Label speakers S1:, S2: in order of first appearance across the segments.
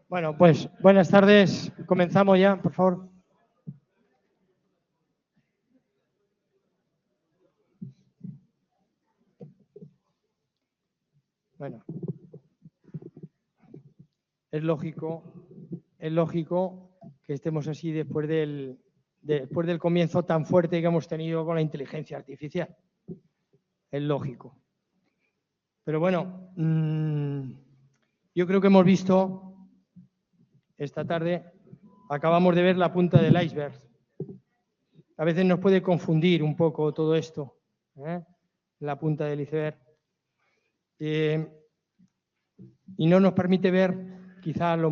S1: Bueno, pues buenas tardes. Comenzamos ya, por favor. Bueno, es lógico que estemos así después del comienzo tan fuerte que hemos tenido con la inteligencia artificial. Es lógico. Pero bueno, yo creo que hemos visto esta tarde, acabamos de ver la punta del iceberg. A veces nos puede confundir un poco todo esto, la punta del iceberg. Y no nos permite ver quizá lo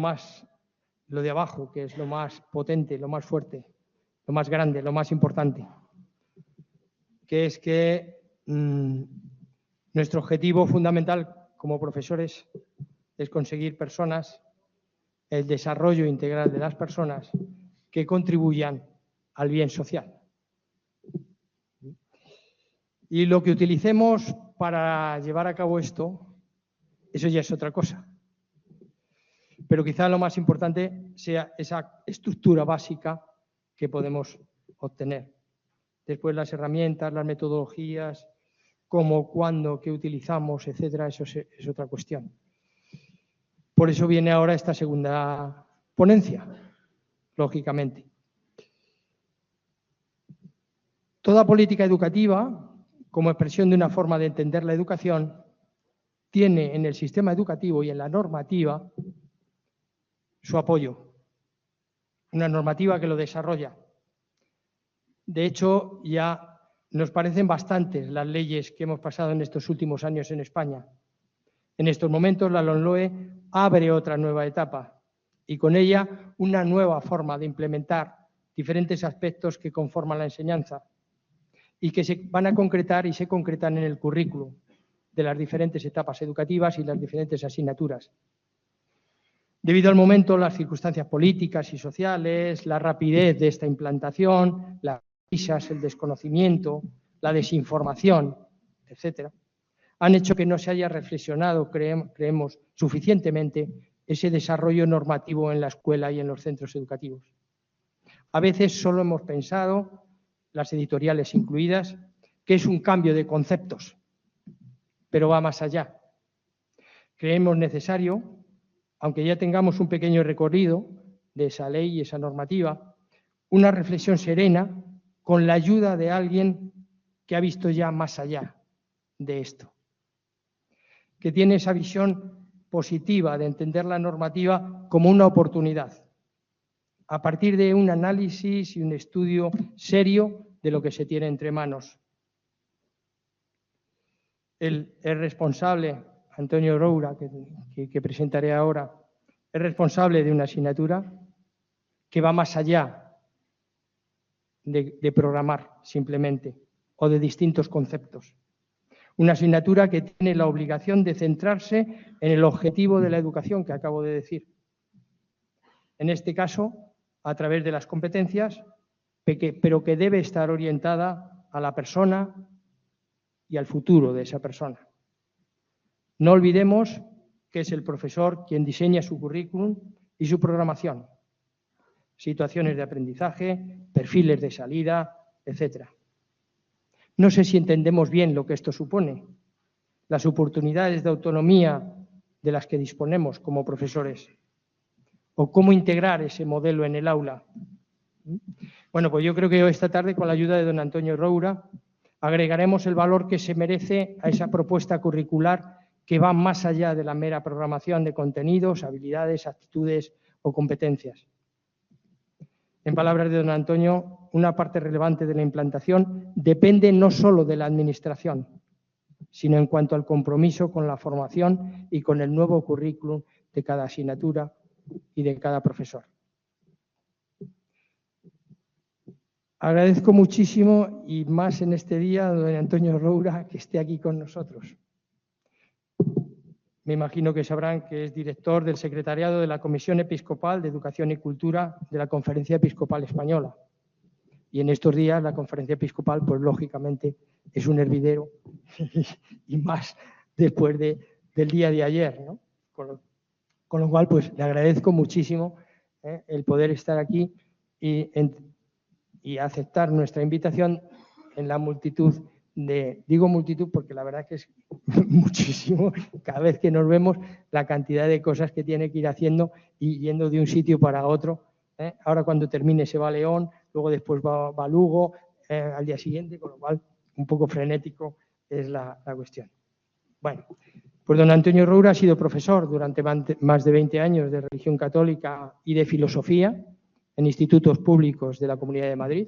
S1: de abajo, que es lo más potente, lo más fuerte, lo más grande, lo más importante, que es que nuestro objetivo fundamental como profesores es conseguir personas, el desarrollo integral de las personas que contribuyan al bien social. Y lo que utilicemos para llevar a cabo esto, eso ya es otra cosa. Pero quizá lo más importante sea esa estructura básica que podemos obtener. Después las herramientas, las metodologías, cómo, cuándo, qué utilizamos, etcétera, eso es otra cuestión. Por eso viene ahora esta segunda ponencia, lógicamente. Toda política educativa, como expresión de una forma de entender la educación, tiene en el sistema educativo y en la normativa su apoyo, una normativa que lo desarrolla. De hecho, ya nos parecen bastantes las leyes que hemos pasado en estos últimos años en España. En estos momentos la LOMLOE abre otra nueva etapa y con ella una nueva forma de implementar diferentes aspectos que conforman la enseñanza y que se van a concretar y se concretan en el currículum de las diferentes etapas educativas y las diferentes asignaturas. Debido al momento, las circunstancias políticas y sociales, la rapidez de esta implantación, las prisas, el desconocimiento, la desinformación, etcétera, han hecho que no se haya reflexionado, creemos, suficientemente ese desarrollo normativo en la escuela y en los centros educativos. A veces solo hemos pensado, las editoriales incluidas, que es un cambio de conceptos, pero va más allá. Creemos necesario, aunque ya tengamos un pequeño recorrido de esa ley y esa normativa, una reflexión serena con la ayuda de alguien que ha visto ya más allá de esto, que tiene esa visión positiva de entender la normativa como una oportunidad, a partir de un análisis y un estudio serio de lo que se tiene entre manos. El responsable, Antonio Roura, que presentaré ahora, es responsable de una asignatura que va más allá de programar simplemente o de distintos conceptos. Una asignatura que tiene la obligación de centrarse en el objetivo de la educación que acabo de decir. En este caso, a través de las competencias, pero que debe estar orientada a la persona y al futuro de esa persona. No olvidemos que es el profesor quien diseña su currículum y su programación, situaciones de aprendizaje, perfiles de salida, etc. No sé si entendemos bien lo que esto supone, las oportunidades de autonomía de las que disponemos como profesores, o cómo integrar ese modelo en el aula. Bueno, pues yo creo que esta tarde, con la ayuda de don Antonio Roura, agregaremos el valor que se merece a esa propuesta curricular que va más allá de la mera programación de contenidos, habilidades, actitudes o competencias. En palabras de don Antonio, una parte relevante de la implantación depende no solo de la administración, sino en cuanto al compromiso con la formación y con el nuevo currículum de cada asignatura y de cada profesor. Agradezco muchísimo, y más en este día, a don Antonio Roura, que esté aquí con nosotros. Me imagino que sabrán que es director del secretariado de la Comisión Episcopal de Educación y Cultura de la Conferencia Episcopal Española. Y en estos días la Conferencia Episcopal, pues lógicamente, es un hervidero, y más después del día de ayer, ¿no? Con lo cual, pues le agradezco muchísimo el poder estar aquí y aceptar nuestra invitación en la multitud digo multitud porque la verdad que es muchísimo, cada vez que nos vemos, la cantidad de cosas que tiene que ir haciendo y yendo de un sitio para otro. Ahora cuando termine se va a León, luego después va a Lugo, al día siguiente, con lo cual un poco frenético es la cuestión. Bueno, pues don Antonio Roura ha sido profesor durante más de 20 años de religión católica y de filosofía en institutos públicos de la Comunidad de Madrid.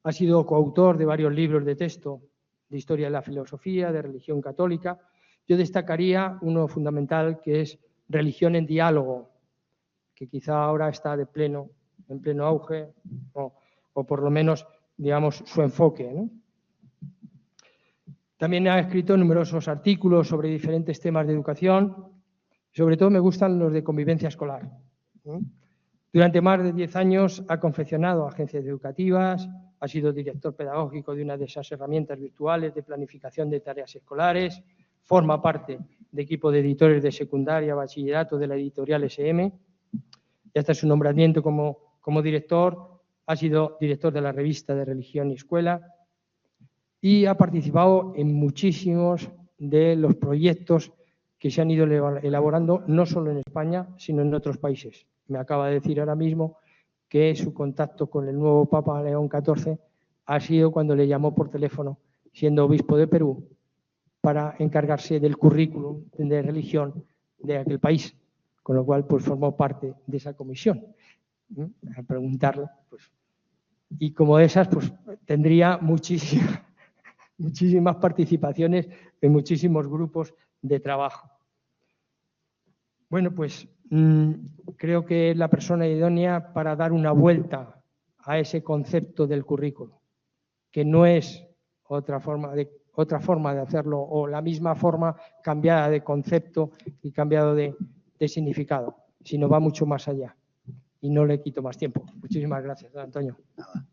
S1: Ha sido coautor de varios libros de texto de historia de la filosofía, de religión católica. Yo destacaría uno fundamental que es Religión en diálogo, que quizá ahora está en pleno auge, o por lo menos, digamos, su enfoque, ¿no? También ha escrito numerosos artículos sobre diferentes temas de educación. Sobre todo me gustan los de convivencia escolar. Durante más de 10 años ha confeccionado agencias educativas, ha sido director pedagógico de una de esas herramientas virtuales de planificación de tareas escolares, forma parte de equipo de editores de secundaria, bachillerato de la editorial SM, y hasta su nombramiento como director ha sido director de la revista de Religión y Escuela y ha participado en muchísimos de los proyectos que se han ido elaborando no solo en España, sino en otros países. Me acaba de decir ahora mismo que su contacto con el nuevo Papa León XIV ha sido cuando le llamó por teléfono, siendo obispo de Perú, para encargarse del currículum de religión de aquel país, con lo cual pues formó parte de esa comisión. A preguntarle, pues, y como esas, pues tendría muchísimas participaciones en muchísimos grupos de trabajo. Bueno, pues creo que es la persona idónea para dar una vuelta a ese concepto del currículo, que no es otra forma de hacerlo o la misma forma cambiada de concepto y cambiado de significado, sino va mucho más allá. Y no le quito más tiempo. Muchísimas gracias, don Antonio.
S2: Nada.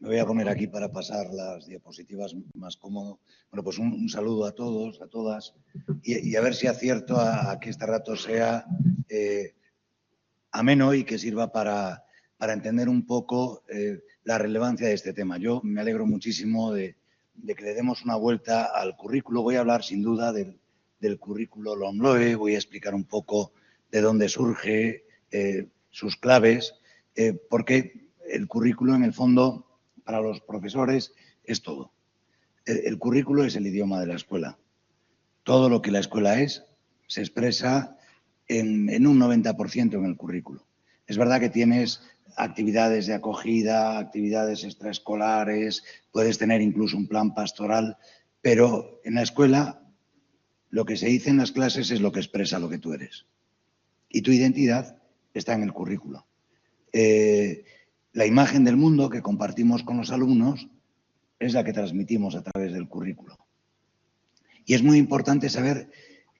S2: Me voy a poner aquí para pasar las diapositivas más cómodo. Bueno, pues un saludo a todos, a todas, y a ver si acierto a que este rato sea ameno y que sirva para entender un poco la relevancia de este tema. Yo me alegro muchísimo de que le demos una vuelta al currículo. Voy a hablar sin duda del currículo LOMLOE, voy a explicar un poco de dónde surge, sus claves, porque el currículo en el fondo para los profesores es todo. El currículo es el idioma de la escuela. Todo lo que la escuela es se expresa en un 90% en el currículo. Es verdad que tienes actividades de acogida, actividades extraescolares, puedes tener incluso un plan pastoral, pero en la escuela lo que se dice en las clases es lo que expresa lo que tú eres. Y tu identidad está en el currículo. La imagen del mundo que compartimos con los alumnos es la que transmitimos a través del currículo. Y es muy importante saber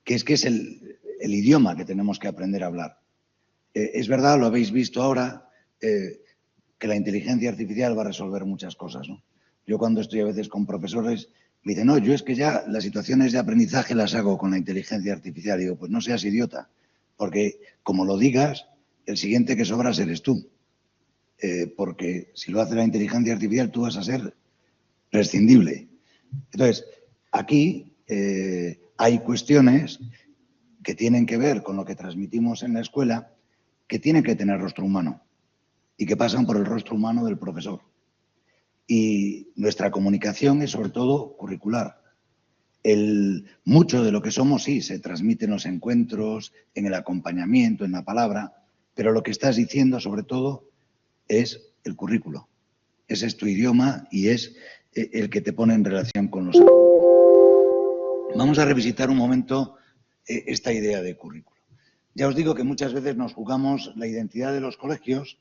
S2: que es el idioma que tenemos que aprender a hablar. Es verdad, lo habéis visto ahora, que la inteligencia artificial va a resolver muchas cosas, ¿no? Yo cuando estoy a veces con profesores me dicen, no, yo es que ya las situaciones de aprendizaje las hago con la inteligencia artificial. Y digo, pues no seas idiota, porque como lo digas, el siguiente que sobras eres tú. Porque si lo hace la inteligencia artificial, tú vas a ser prescindible. Entonces, aquí hay cuestiones que tienen que ver con lo que transmitimos en la escuela, que tienen que tener rostro humano y que pasan por el rostro humano del profesor. Y nuestra comunicación es sobre todo curricular. Mucho de lo que somos, sí, se transmite en los encuentros, en el acompañamiento, en la palabra, pero lo que estás diciendo sobre todo es el currículo. Ese es tu idioma y es el que te pone en relación con los alumnos. Vamos a revisitar un momento esta idea de currículo. Ya os digo que muchas veces nos jugamos la identidad de los colegios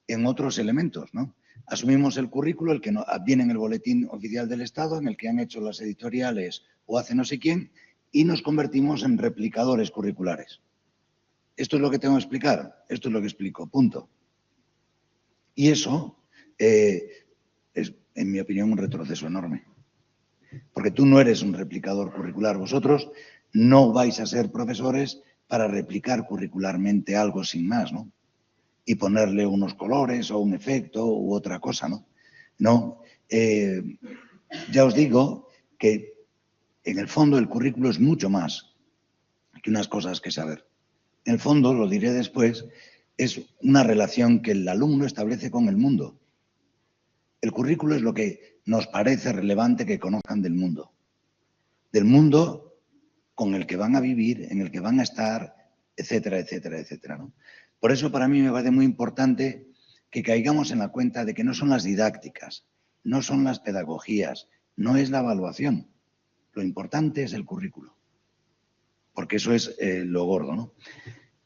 S2: en otros elementos, ¿no? Asumimos el currículo, el que viene en el boletín oficial del Estado, en el que han hecho las editoriales o hace no sé quién, y nos convertimos en replicadores curriculares. Esto es lo que tengo que explicar, esto es lo que explico, punto. Y eso es en mi opinión, un retroceso enorme. Porque tú no eres un replicador curricular. Vosotros no vais a ser profesores para replicar curricularmente algo sin más, ¿no? Y ponerle unos colores o un efecto u otra cosa, ¿no? No. Ya os digo que en el fondo el currículo es mucho más que unas cosas que saber. En el fondo, lo diré después, es una relación que el alumno establece con el mundo. El currículo es lo que nos parece relevante que conozcan del mundo con el que van a vivir, en el que van a estar, etcétera, etcétera, etcétera, ¿no? Por eso para mí me parece muy importante que caigamos en la cuenta de que no son las didácticas, no son las pedagogías, no es la evaluación. Lo importante es el currículo, porque eso es lo gordo, ¿no?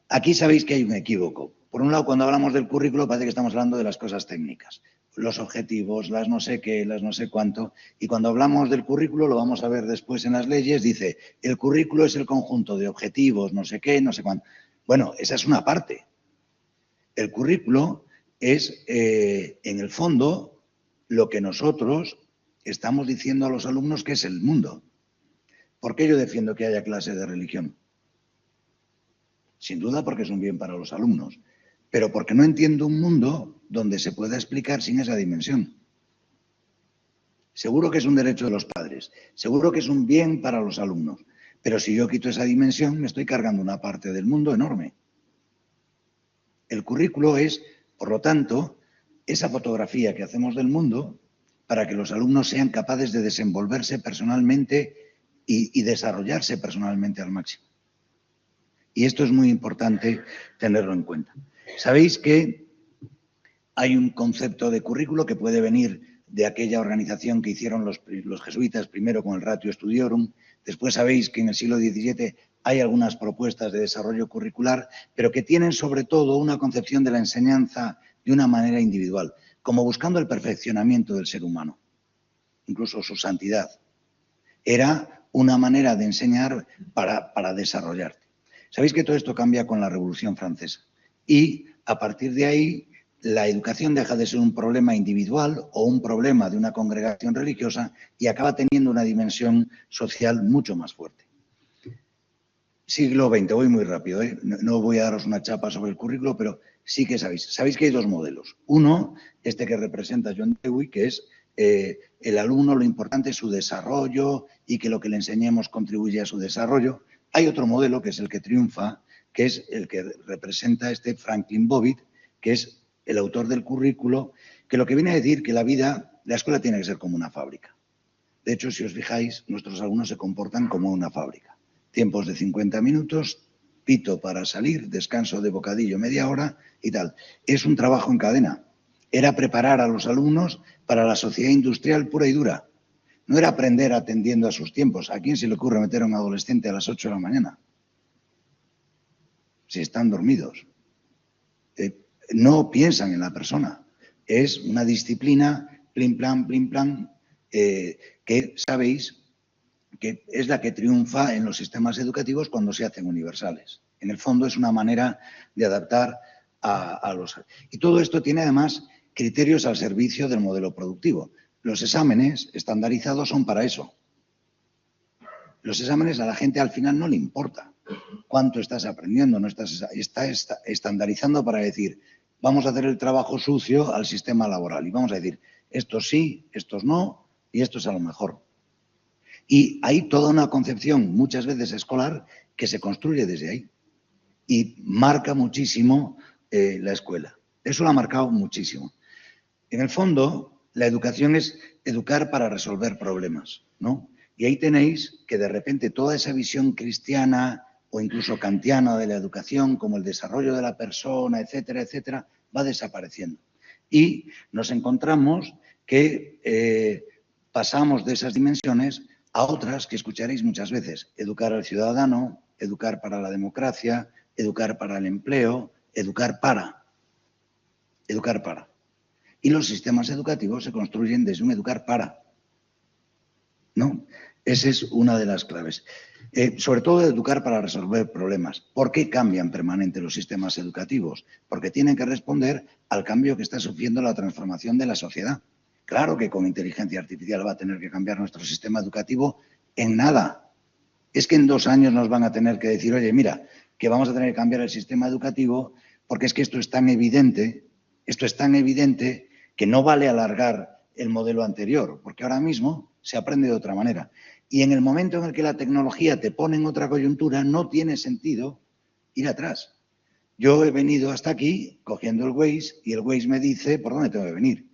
S2: Aquí sabéis que hay un equívoco. Por un lado, cuando hablamos del currículo parece que estamos hablando de las cosas técnicas, los objetivos, las no sé qué, las no sé cuánto. Y cuando hablamos del currículo, lo vamos a ver después en las leyes, dice, el currículo es el conjunto de objetivos, no sé qué, no sé cuánto. Bueno, esa es una parte. El currículo es, en el fondo, lo que nosotros estamos diciendo a los alumnos que es el mundo. ¿Por qué yo defiendo que haya clase de religión? Sin duda porque es un bien para los alumnos, pero porque no entiendo un mundo donde se pueda explicar sin esa dimensión. Seguro que es un derecho de los padres, seguro que es un bien para los alumnos, pero si yo quito esa dimensión me estoy cargando una parte del mundo enorme. El currículo es, por lo tanto, esa fotografía que hacemos del mundo para que los alumnos sean capaces de desenvolverse personalmente y desarrollarse personalmente al máximo. Y esto es muy importante tenerlo en cuenta. Sabéis que hay un concepto de currículo que puede venir de aquella organización que hicieron los jesuitas, primero con el Ratio Studiorum. Después sabéis que en el siglo XVII hay algunas propuestas de desarrollo curricular, pero que tienen sobre todo una concepción de la enseñanza de una manera individual, como buscando el perfeccionamiento del ser humano, incluso su santidad. Era una manera de enseñar para desarrollarte. Sabéis que todo esto cambia con la Revolución Francesa y a partir de ahí la educación deja de ser un problema individual o un problema de una congregación religiosa y acaba teniendo una dimensión social mucho más fuerte. Siglo XX, voy muy rápido, ¿eh? No voy a daros una chapa sobre el currículo, pero sí que sabéis que hay dos modelos. Uno, este que representa John Dewey, que es el alumno, lo importante es su desarrollo y que lo que le enseñemos contribuye a su desarrollo. Hay otro modelo, que es el que triunfa, que es el que representa Franklin Bobbitt, que es el autor del currículo, que lo que viene a decir que la escuela tiene que ser como una fábrica. De hecho, si os fijáis, nuestros alumnos se comportan como una fábrica. Tiempos de 50 minutos, pito para salir, descanso de bocadillo media hora y tal. Es un trabajo en cadena. Era preparar a los alumnos para la sociedad industrial pura y dura. No era aprender atendiendo a sus tiempos. ¿A quién se le ocurre meter a un adolescente a las 8 de la mañana? Si están dormidos. No piensan en la persona. Es una disciplina, plim, plan, que sabéis que es la que triunfa en los sistemas educativos cuando se hacen universales. En el fondo es una manera de adaptar a los... Y todo esto tiene además criterios al servicio del modelo productivo. Los exámenes estandarizados son para eso. Los exámenes a la gente al final no le importa cuánto estás aprendiendo, no está estandarizando para decir, vamos a hacer el trabajo sucio al sistema laboral y vamos a decir, estos sí, estos no y estos a lo mejor. Y hay toda una concepción, muchas veces escolar, que se construye desde ahí y marca muchísimo la escuela. Eso lo ha marcado muchísimo. En el fondo, la educación es educar para resolver problemas, ¿no? Y ahí tenéis que de repente toda esa visión cristiana o incluso kantiana de la educación, como el desarrollo de la persona, etcétera, etcétera, va desapareciendo. Y nos encontramos que pasamos de esas dimensiones a otras que escucharéis muchas veces. Educar al ciudadano, educar para la democracia, educar para el empleo, educar para. Y los sistemas educativos se construyen desde un educar para. ¿No? Esa es una de las claves. Sobre todo educar para resolver problemas. ¿Por qué cambian permanente los sistemas educativos? Porque tienen que responder al cambio que está sufriendo la transformación de la sociedad. Claro que con inteligencia artificial va a tener que cambiar nuestro sistema educativo en nada. Es que en 2 años nos van a tener que decir, oye, mira, que vamos a tener que cambiar el sistema educativo porque es que esto es tan evidente que no vale alargar el modelo anterior, porque ahora mismo se aprende de otra manera. Y en el momento en el que la tecnología te pone en otra coyuntura, no tiene sentido ir atrás. Yo he venido hasta aquí cogiendo el Waze y el Waze me dice por dónde tengo que venir.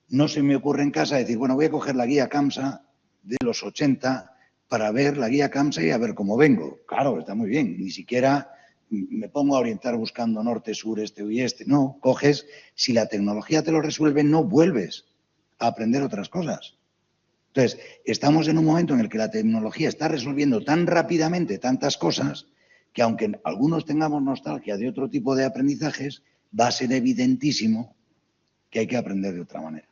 S2: No se me ocurre en casa decir, bueno, voy a coger la guía CAMSA de los 80 para ver la guía CAMSA y a ver cómo vengo. Claro, está muy bien. Ni siquiera me pongo a orientar buscando norte, sur, este y oeste. No, coges, si la tecnología te lo resuelve, no vuelves a aprender otras cosas. Entonces, estamos en un momento en el que la tecnología está resolviendo tan rápidamente tantas cosas que aunque algunos tengamos nostalgia de otro tipo de aprendizajes, va a ser evidentísimo que hay que aprender de otra manera.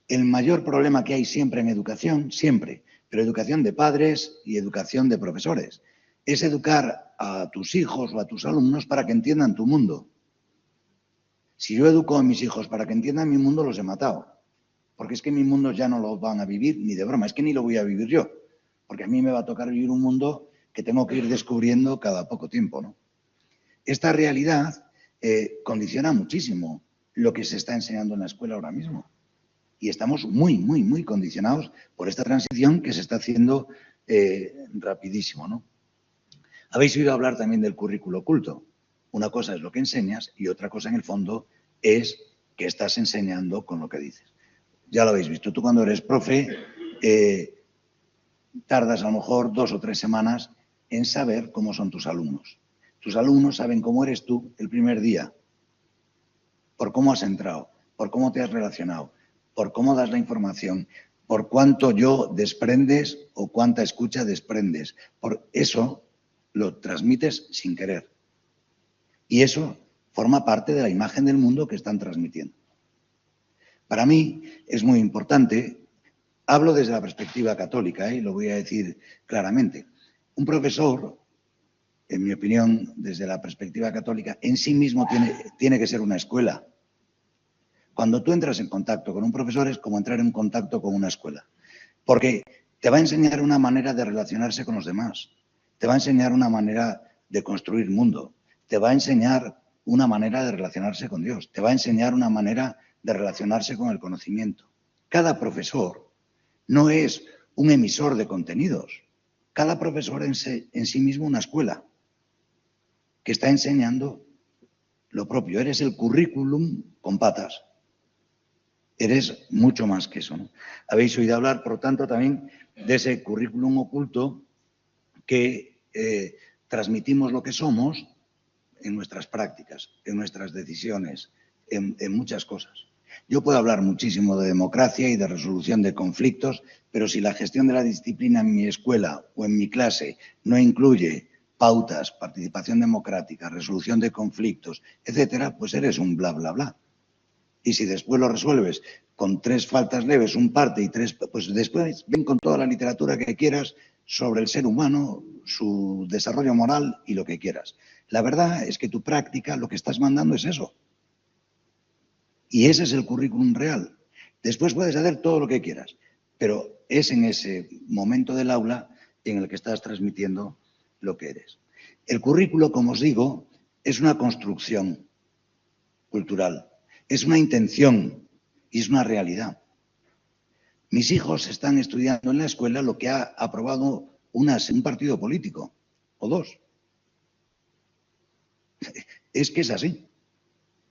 S2: El mayor problema que hay siempre en educación, siempre, pero educación de padres y educación de profesores, es educar a tus hijos o a tus alumnos para que entiendan tu mundo. Si yo educo a mis hijos para que entiendan mi mundo, los he matado. Porque es que mi mundo ya no lo van a vivir ni de broma, es que ni lo voy a vivir yo. Porque a mí me va a tocar vivir un mundo que tengo que ir descubriendo cada poco tiempo, ¿no? Esta realidad condiciona muchísimo lo que se está enseñando en la escuela ahora mismo. Y estamos muy condicionados por esta transición que se está haciendo rapidísimo, ¿no? Habéis oído hablar también del currículo oculto. Una cosa es lo que enseñas y otra cosa en el fondo es que estás enseñando con lo que dices. Ya lo habéis visto, tú cuando eres profe tardas a lo mejor 2 o 3 semanas en saber cómo son tus alumnos. Tus alumnos saben cómo eres tú el primer día, por cómo has entrado, por cómo te has relacionado, por cómo das la información, por cuánto yo desprendes o cuánta escucha desprendes. Por eso lo transmites sin querer. Y eso forma parte de la imagen del mundo que están transmitiendo. Para mí es muy importante, hablo desde la perspectiva católica, y lo voy a decir claramente. Un profesor, en mi opinión, desde la perspectiva católica, en sí mismo tiene que ser una escuela. Cuando tú entras en contacto con un profesor es como entrar en contacto con una escuela, porque te va a enseñar una manera de relacionarse con los demás, te va a enseñar una manera de construir mundo, te va a enseñar una manera de relacionarse con Dios, te va a enseñar una manera de relacionarse con el conocimiento. Cada profesor no es un emisor de contenidos, cada profesor en sí mismo una escuela que está enseñando lo propio. Eres el currículum con patas. Eres mucho más que eso, ¿no? Habéis oído hablar, por lo tanto, también de ese currículum oculto que transmitimos lo que somos en nuestras prácticas, en nuestras decisiones, en muchas cosas. Yo puedo hablar muchísimo de democracia y de resolución de conflictos, pero si la gestión de la disciplina en mi escuela o en mi clase no incluye pautas, participación democrática, resolución de conflictos, etcétera, pues eres un bla, bla, bla. Y si después lo resuelves con 3 faltas leves, un parte y 3, pues después ven con toda la literatura que quieras sobre el ser humano, su desarrollo moral y lo que quieras. La verdad es que tu práctica lo que estás mandando es eso. Y ese es el currículum real. Después puedes hacer todo lo que quieras, pero es en ese momento del aula en el que estás transmitiendo lo que eres. El currículo, como os digo, es una construcción cultural, es una intención y es una realidad. Mis hijos están estudiando en la escuela lo que ha aprobado un partido político, o 2. Es que es así.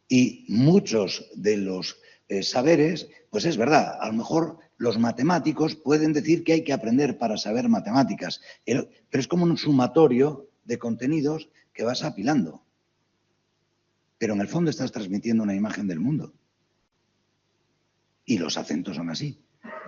S2: Y muchos de los saberes, pues es verdad, a lo mejor los matemáticos pueden decir que hay que aprender para saber matemáticas, pero es como un sumatorio de contenidos que vas apilando. Pero en el fondo estás transmitiendo una imagen del mundo. Y los acentos son así.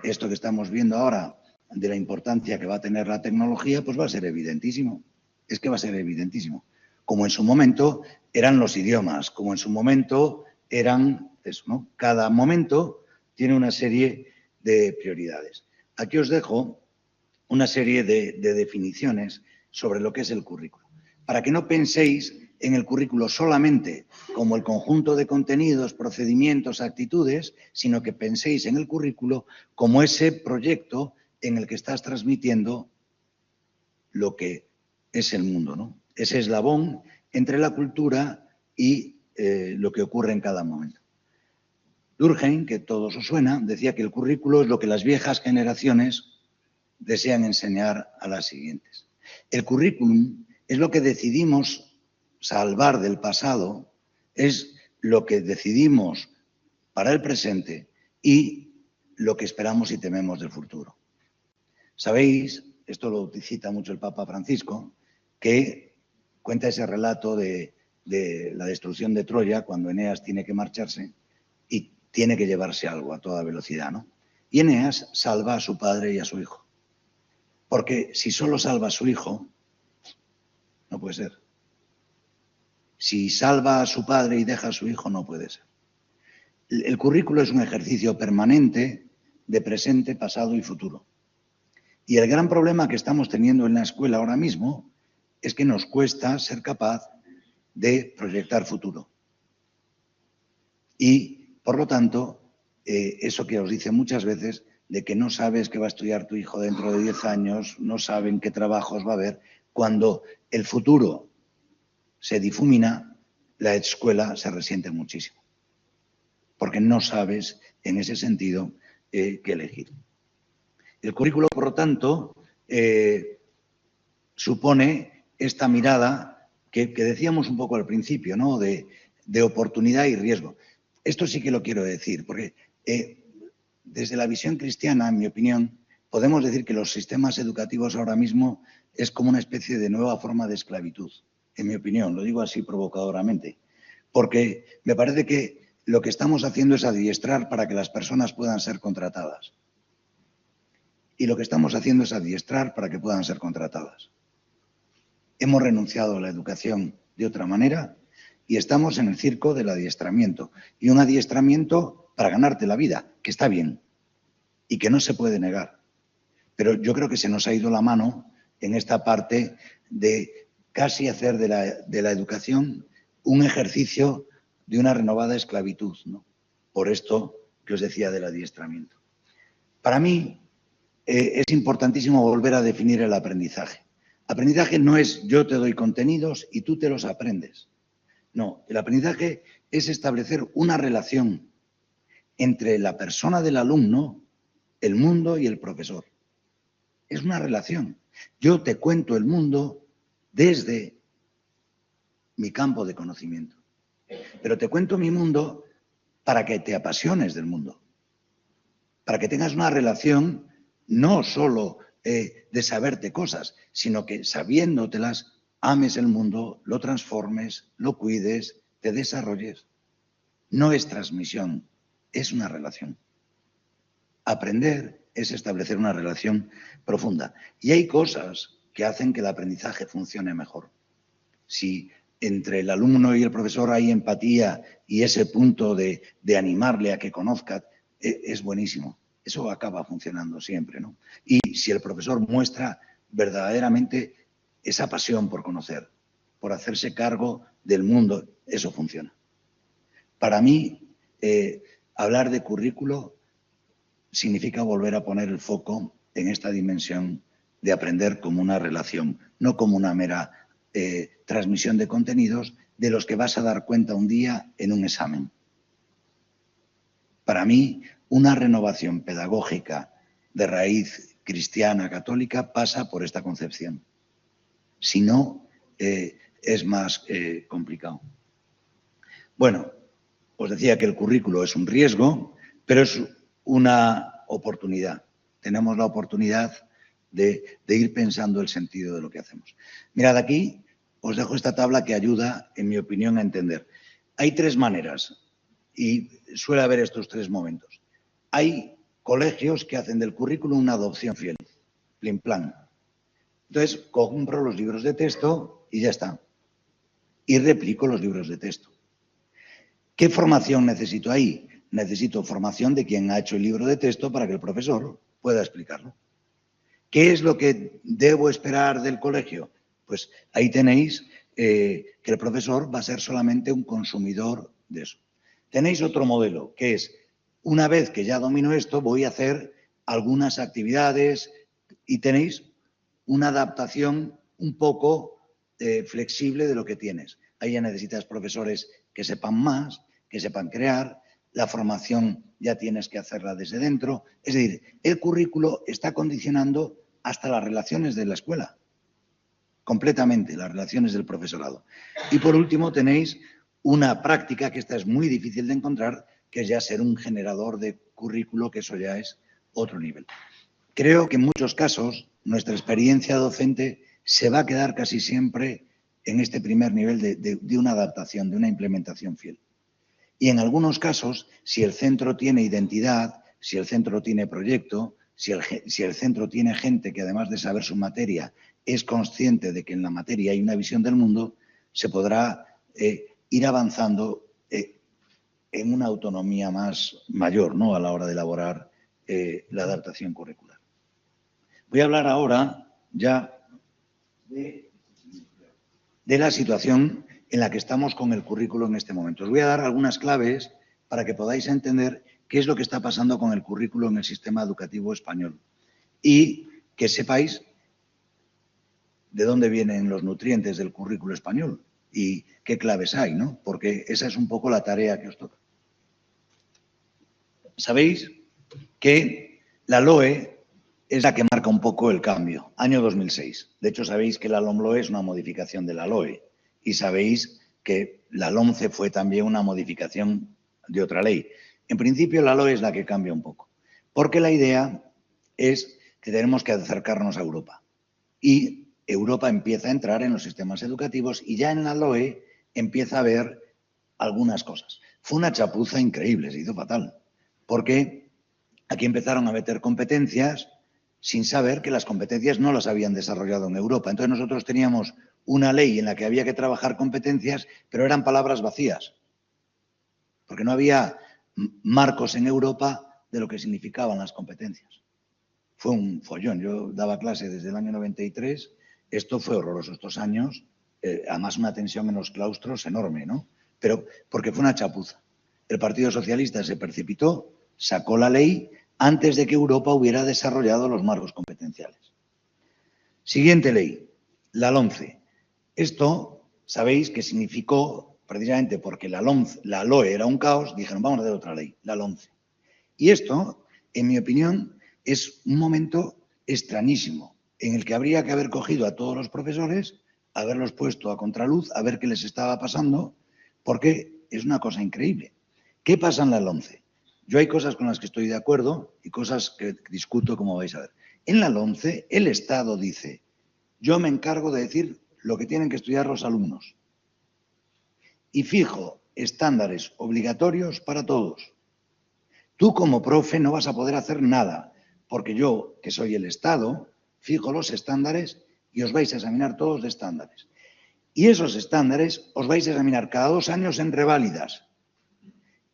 S2: Esto que estamos viendo ahora de la importancia que va a tener la tecnología, pues va a ser evidentísimo. Es que va a ser evidentísimo. Como en su momento eran los idiomas, como en su momento eran eso, ¿no? Cada momento tiene una serie de prioridades. Aquí os dejo una serie de definiciones sobre lo que es el currículo. Para que no penséis en el currículo solamente como el conjunto de contenidos, procedimientos, actitudes, sino que penséis en el currículo como ese proyecto en el que estás transmitiendo lo que es el mundo, ¿no? Ese eslabón entre la cultura y lo que ocurre en cada momento. Durkheim, que todos os suena, decía que el currículo es lo que las viejas generaciones desean enseñar a las siguientes. El currículum es lo que decidimos salvar del pasado, es lo que decidimos para el presente y lo que esperamos y tememos del futuro. Sabéis, esto lo cita mucho el Papa Francisco, que cuenta ese relato de la destrucción de Troya cuando Eneas tiene que marcharse y tiene que llevarse algo a toda velocidad, ¿no? Y Eneas salva a su padre y a su hijo. Porque si solo salva a su hijo, no puede ser. Si salva a su padre y deja a su hijo, no puede ser. El currículo es un ejercicio permanente de presente, pasado y futuro. Y el gran problema que estamos teniendo en la escuela ahora mismo es que nos cuesta ser capaz de proyectar futuro. Y, por lo tanto, eso que os dice muchas veces de que no sabes qué va a estudiar tu hijo dentro de 10 años, no saben qué trabajos va a haber, cuando el futuro se difumina, la escuela se resiente muchísimo, porque no sabes, en ese sentido, qué elegir. El currículo, por lo tanto, supone esta mirada que decíamos un poco al principio, ¿no? De oportunidad y riesgo. Esto sí que lo quiero decir, porque desde la visión cristiana, en mi opinión, podemos decir que los sistemas educativos ahora mismo es como una especie de nueva forma de esclavitud, en mi opinión, lo digo así provocadoramente, porque me parece que lo que estamos haciendo es adiestrar para que las personas puedan ser contratadas. Y lo que estamos haciendo es adiestrar para que puedan ser contratadas. Hemos renunciado a la educación de otra manera y estamos en el circo del adiestramiento. Y un adiestramiento para ganarte la vida, que está bien y que no se puede negar. Pero yo creo que se nos ha ido la mano en esta parte de casi hacer de la educación un ejercicio de una renovada esclavitud, ¿no? Por esto que os decía del adiestramiento. Para mí es importantísimo volver a definir el aprendizaje. Aprendizaje no es yo te doy contenidos y tú te los aprendes. No, el aprendizaje es establecer una relación entre la persona del alumno, el mundo y el profesor. Es una relación. Yo te cuento el mundo desde mi campo de conocimiento. Pero te cuento mi mundo para que te apasiones del mundo. Para que tengas una relación no solo de saberte cosas, sino que sabiéndotelas ames el mundo, lo transformes, lo cuides, te desarrolles. No es transmisión, es una relación. Aprender es establecer una relación profunda. Y hay cosas que hacen que el aprendizaje funcione mejor. Si entre el alumno y el profesor hay empatía y ese punto de animarle a que conozca, es buenísimo. Eso acaba funcionando siempre, ¿no? Y si el profesor muestra verdaderamente esa pasión por conocer, por hacerse cargo del mundo, eso funciona. Para mí, hablar de currículo significa volver a poner el foco en esta dimensión de aprender como una relación, no como una mera transmisión de contenidos de los que vas a dar cuenta un día en un examen. Para mí, una renovación pedagógica de raíz cristiana católica pasa por esta concepción. Si no, es más complicado. Bueno, os decía que el currículo es un riesgo, pero es una oportunidad. Tenemos la oportunidad de ir pensando el sentido de lo que hacemos. Mirad, aquí os dejo esta tabla que ayuda, en mi opinión, a entender. Hay tres maneras y suele haber estos tres momentos. Hay colegios que hacen del currículum una adopción fiel, plim plan. Entonces, compro los libros de texto y ya está. Y replico los libros de texto. ¿Qué formación necesito ahí? Necesito formación de quien ha hecho el libro de texto para que el profesor pueda explicarlo. ¿Qué es lo que debo esperar del colegio? Pues ahí tenéis que el profesor va a ser solamente un consumidor de eso. Tenéis otro modelo, que es, una vez que ya domino esto, voy a hacer algunas actividades y tenéis una adaptación un poco flexible de lo que tienes. Ahí ya necesitas profesores que sepan más, que sepan crear, la formación ya tienes que hacerla desde dentro. Es decir, el currículo está condicionando hasta las relaciones de la escuela, completamente, las relaciones del profesorado. Y por último tenéis una práctica, que esta es muy difícil de encontrar, que es ya ser un generador de currículo, que eso ya es otro nivel. Creo que en muchos casos nuestra experiencia docente se va a quedar casi siempre en este primer nivel de una adaptación, de una implementación fiel. Y en algunos casos, si el centro tiene identidad, si el centro tiene proyecto, si el centro tiene gente que además de saber su materia es consciente de que en la materia hay una visión del mundo, se podrá ir avanzando en una autonomía mayor, ¿no?, a la hora de elaborar la adaptación curricular. Voy a hablar ahora ya de la situación en la que estamos con el currículo en este momento. Os voy a dar algunas claves para que podáis entender qué es lo que está pasando con el currículo en el sistema educativo español y que sepáis de dónde vienen los nutrientes del currículo español y qué claves hay, ¿no? Porque esa es un poco la tarea que os toca. Sabéis que la LOE es la que marca un poco el cambio, año 2006. De hecho, sabéis que la LOMLOE es una modificación de la LOE y sabéis que la LOMCE fue también una modificación de otra ley. En principio, la LOE es la que cambia un poco, porque la idea es que tenemos que acercarnos a Europa y Europa empieza a entrar en los sistemas educativos y ya en la LOE empieza a ver algunas cosas. Fue una chapuza increíble, se hizo fatal, porque aquí empezaron a meter competencias sin saber que las competencias no las habían desarrollado en Europa. Entonces nosotros teníamos una ley en la que había que trabajar competencias, pero eran palabras vacías, porque no había marcos en Europa de lo que significaban las competencias. Fue un follón. Yo daba clase desde el año 93, esto fue horroroso estos años, además una tensión en los claustros enorme, ¿no? Pero porque fue una chapuza. El Partido Socialista se precipitó, sacó la ley antes de que Europa hubiera desarrollado los marcos competenciales. Siguiente ley, la LOMCE. Esto, sabéis que significó, precisamente porque la LOE era un caos, dijeron, vamos a hacer otra ley, la LOMCE. Y esto, en mi opinión, es un momento extrañísimo, en el que habría que haber cogido a todos los profesores, haberlos puesto a contraluz, a ver qué les estaba pasando, porque es una cosa increíble. ¿Qué pasa en la LOMCE? Yo hay cosas con las que estoy de acuerdo y cosas que discuto, como vais a ver. En la LOMCE, el Estado dice, yo me encargo de decir lo que tienen que estudiar los alumnos y fijo estándares obligatorios para todos. Tú como profe no vas a poder hacer nada, porque yo, que soy el Estado, fijo los estándares y os vais a examinar todos de estándares. Y esos estándares os vais a examinar cada 2 años en reválidas.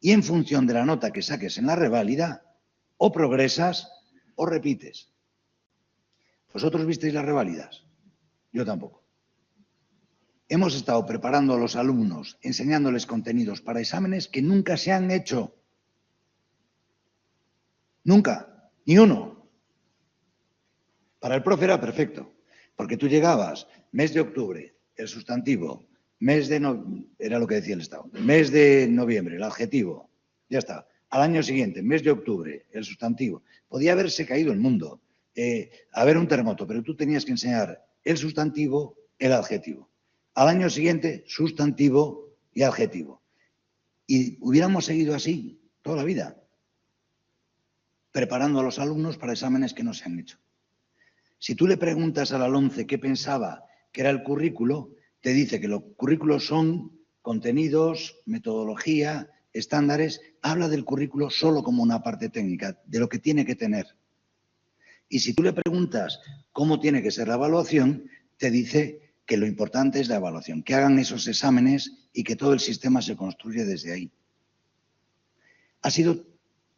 S2: Y en función de la nota que saques en la reválida, o progresas o repites. ¿Vosotros visteis las reválidas? Yo tampoco. Hemos estado preparando a los alumnos, enseñándoles contenidos para exámenes que nunca se han hecho. Nunca, ni uno. Para el profe era perfecto, porque tú llegabas, mes de octubre, el sustantivo, era lo que decía el Estado, mes de noviembre, el adjetivo, ya está. Al año siguiente, mes de octubre, el sustantivo. Podía haberse caído el mundo, haber un terremoto, pero tú tenías que enseñar el sustantivo, el adjetivo. Al año siguiente, sustantivo y adjetivo. Y hubiéramos seguido así toda la vida, preparando a los alumnos para exámenes que no se han hecho. Si tú le preguntas a la LOMCE qué pensaba que era el currículo, te dice que los currículos son contenidos, metodología, estándares. Habla del currículo solo como una parte técnica, de lo que tiene que tener. Y si tú le preguntas cómo tiene que ser la evaluación, te dice que lo importante es la evaluación, que hagan esos exámenes y que todo el sistema se construye desde ahí. Ha sido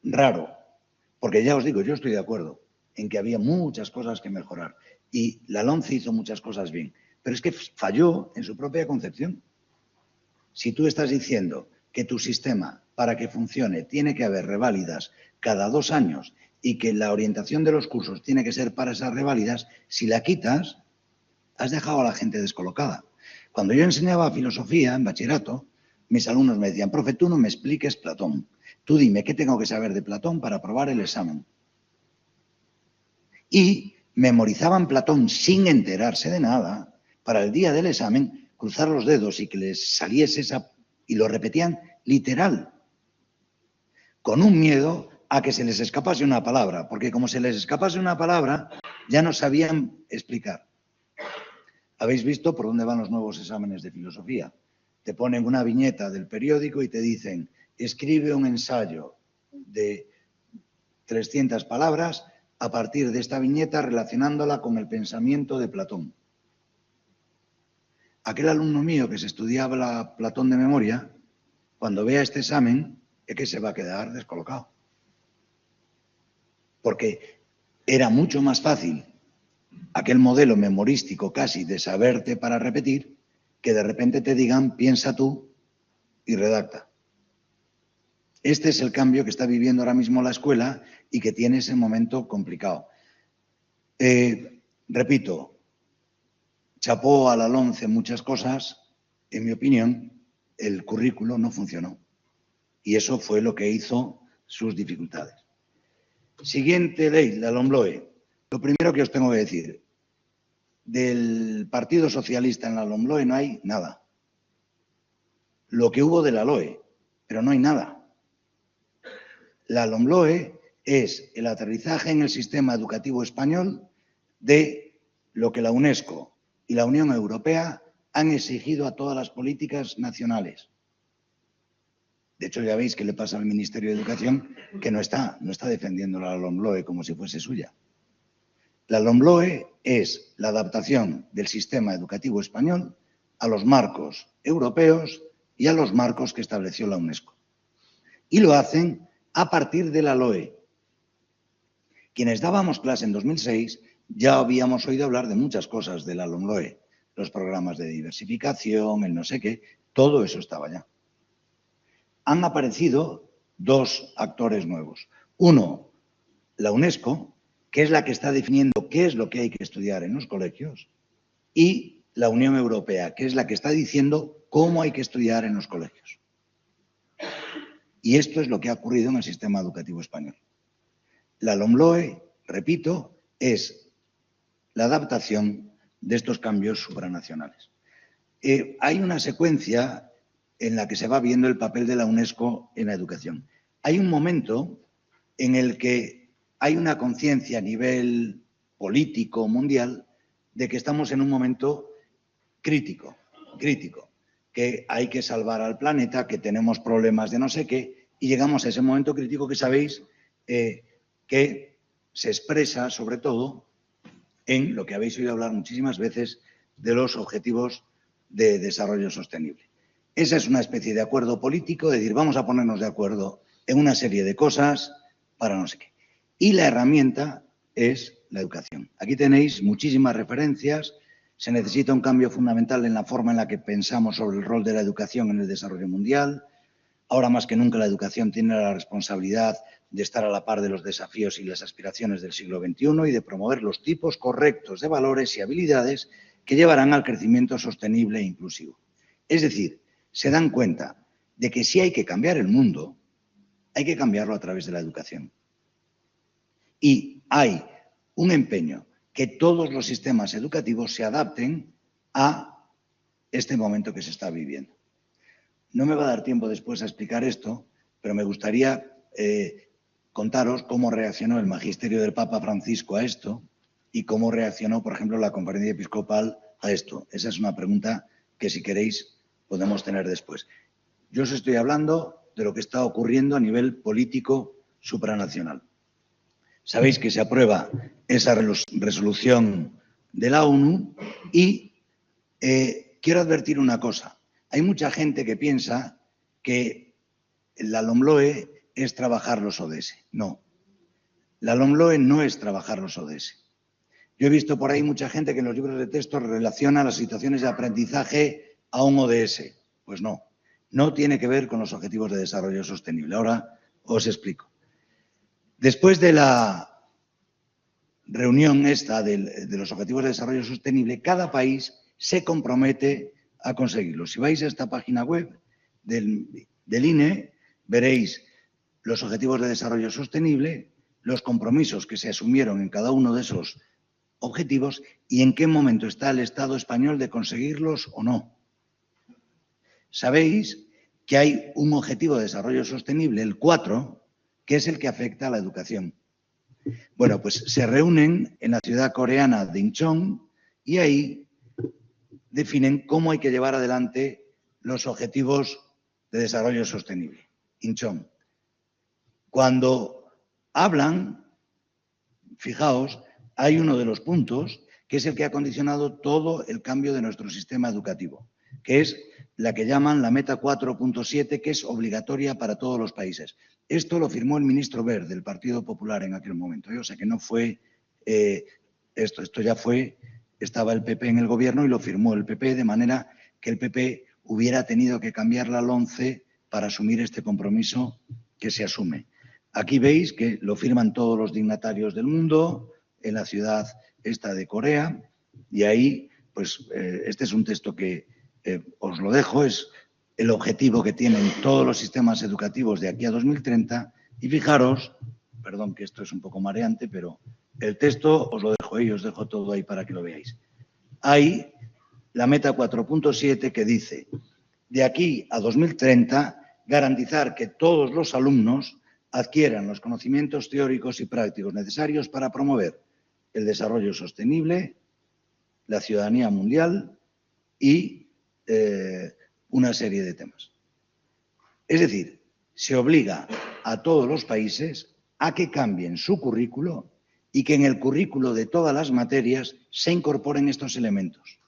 S2: raro, porque ya os digo, yo estoy de acuerdo en que había muchas cosas que mejorar y la LOMCE hizo muchas cosas bien, pero es que falló en su propia concepción. Si tú estás diciendo que tu sistema, para que funcione, tiene que haber reválidas cada 2 años y que la orientación de los cursos tiene que ser para esas reválidas, si la quitas, has dejado a la gente descolocada. Cuando yo enseñaba filosofía en bachillerato, mis alumnos me decían, profe, tú no me expliques Platón. Tú dime qué tengo que saber de Platón para aprobar el examen. Y memorizaban Platón sin enterarse de nada, para el día del examen cruzar los dedos y que les saliese esa... Y lo repetían literal, con un miedo a que se les escapase una palabra, porque como se les escapase una palabra, ya no sabían explicar. ¿Habéis visto por dónde van los nuevos exámenes de filosofía? Te ponen una viñeta del periódico y te dicen, escribe un ensayo de 300 palabras a partir de esta viñeta relacionándola con el pensamiento de Platón. Aquel alumno mío que se estudiaba Platón de memoria, cuando vea este examen, es que se va a quedar descolocado. Porque era mucho más fácil aquel modelo memorístico casi de saberte para repetir, que de repente te digan, piensa tú y redacta. Este es el cambio que está viviendo ahora mismo la escuela y que tiene ese momento complicado. Repito, chapó a la LOMCE en muchas cosas, en mi opinión, el currículo no funcionó. Y eso fue lo que hizo sus dificultades. Siguiente ley, la LOMLOE. Lo primero que os tengo que decir, del Partido Socialista en la LOMLOE no hay nada. Lo que hubo de la LOE, pero no hay nada. La LOMLOE es el aterrizaje en el sistema educativo español de lo que la UNESCO y la Unión Europea han exigido a todas las políticas nacionales. De hecho, ya veis qué le pasa al Ministerio de Educación, que no está defendiendo la LOMLOE como si fuese suya. La LOMLOE es la adaptación del sistema educativo español a los marcos europeos y a los marcos que estableció la UNESCO. Y lo hacen a partir de la LOE. Quienes dábamos clase en 2006 ya habíamos oído hablar de muchas cosas de la LOMLOE, los programas de diversificación, el no sé qué, todo eso estaba ya. Han aparecido 2 actores nuevos. Uno, la UNESCO, que es la que está definiendo qué es lo que hay que estudiar en los colegios, y la Unión Europea, que es la que está diciendo cómo hay que estudiar en los colegios. Y esto es lo que ha ocurrido en el sistema educativo español. La LOMLOE, repito, es la adaptación de estos cambios supranacionales. Hay una secuencia en la que se va viendo el papel de la UNESCO en la educación. Hay un momento en el que hay una conciencia a nivel político mundial de que estamos en un momento crítico, que hay que salvar al planeta, que tenemos problemas de no sé qué, y llegamos a ese momento crítico que sabéis que se expresa sobre todo en lo que habéis oído hablar muchísimas veces de los objetivos de desarrollo sostenible. Esa es una especie de acuerdo político, de decir, vamos a ponernos de acuerdo en una serie de cosas para no sé qué. Y la herramienta es la educación. Aquí tenéis muchísimas referencias. Se necesita un cambio fundamental en la forma en la que pensamos sobre el rol de la educación en el desarrollo mundial. Ahora más que nunca la educación tiene la responsabilidad de estar a la par de los desafíos y las aspiraciones del siglo XXI y de promover los tipos correctos de valores y habilidades que llevarán al crecimiento sostenible e inclusivo. Es decir, se dan cuenta de que si hay que cambiar el mundo, hay que cambiarlo a través de la educación. Y hay un empeño que todos los sistemas educativos se adapten a este momento que se está viviendo. No me va a dar tiempo después a explicar esto, pero me gustaría contaros cómo reaccionó el magisterio del Papa Francisco a esto y cómo reaccionó, por ejemplo, la Conferencia Episcopal a esto. Esa es una pregunta que, si queréis, podemos tener después. Yo os estoy hablando de lo que está ocurriendo a nivel político supranacional. Sabéis que se aprueba esa resolución de la ONU y quiero advertir una cosa. Hay mucha gente que piensa que la LOMLOE es trabajar los ODS. No, la LOMLOE no es trabajar los ODS. Yo he visto por ahí mucha gente que en los libros de texto relaciona las situaciones de aprendizaje a un ODS. Pues no, no tiene que ver con los objetivos de desarrollo sostenible. Ahora os explico. Después de la reunión esta de los objetivos de desarrollo sostenible, cada país se compromete a conseguirlos. Si vais a esta página web del INE, veréis los objetivos de desarrollo sostenible, los compromisos que se asumieron en cada uno de esos objetivos y en qué momento está el Estado español de conseguirlos o no. Sabéis que hay un objetivo de desarrollo sostenible, el 4, que es el que afecta a la educación. Bueno, pues se reúnen en la ciudad coreana de Incheon y ahí definen cómo hay que llevar adelante los objetivos de desarrollo sostenible. Incheon. Cuando hablan, fijaos, hay uno de los puntos que es el que ha condicionado todo el cambio de nuestro sistema educativo, que es la que llaman la meta 4.7, que es obligatoria para todos los países. Esto lo firmó el ministro Wert del Partido Popular en aquel momento, o sea que no fue, esto ya fue, estaba el PP en el gobierno y lo firmó el PP, de manera que el PP hubiera tenido que cambiar la LOMCE para asumir este compromiso que se asume. Aquí veis que lo firman todos los dignatarios del mundo en la ciudad esta de Corea y ahí, pues, este es un texto que os lo dejo, es el objetivo que tienen todos los sistemas educativos de aquí a 2030 y fijaros, perdón que esto es un poco mareante, pero el texto os lo dejo ahí, os dejo todo ahí para que lo veáis. Hay la meta 4.7 que dice, de aquí a 2030, garantizar que todos los alumnos adquieran los conocimientos teóricos y prácticos necesarios para promover el desarrollo sostenible, la ciudadanía mundial y una serie de temas. Es decir, se obliga a todos los países a que cambien su currículo y que en el currículo de todas las materias se incorporen estos elementos.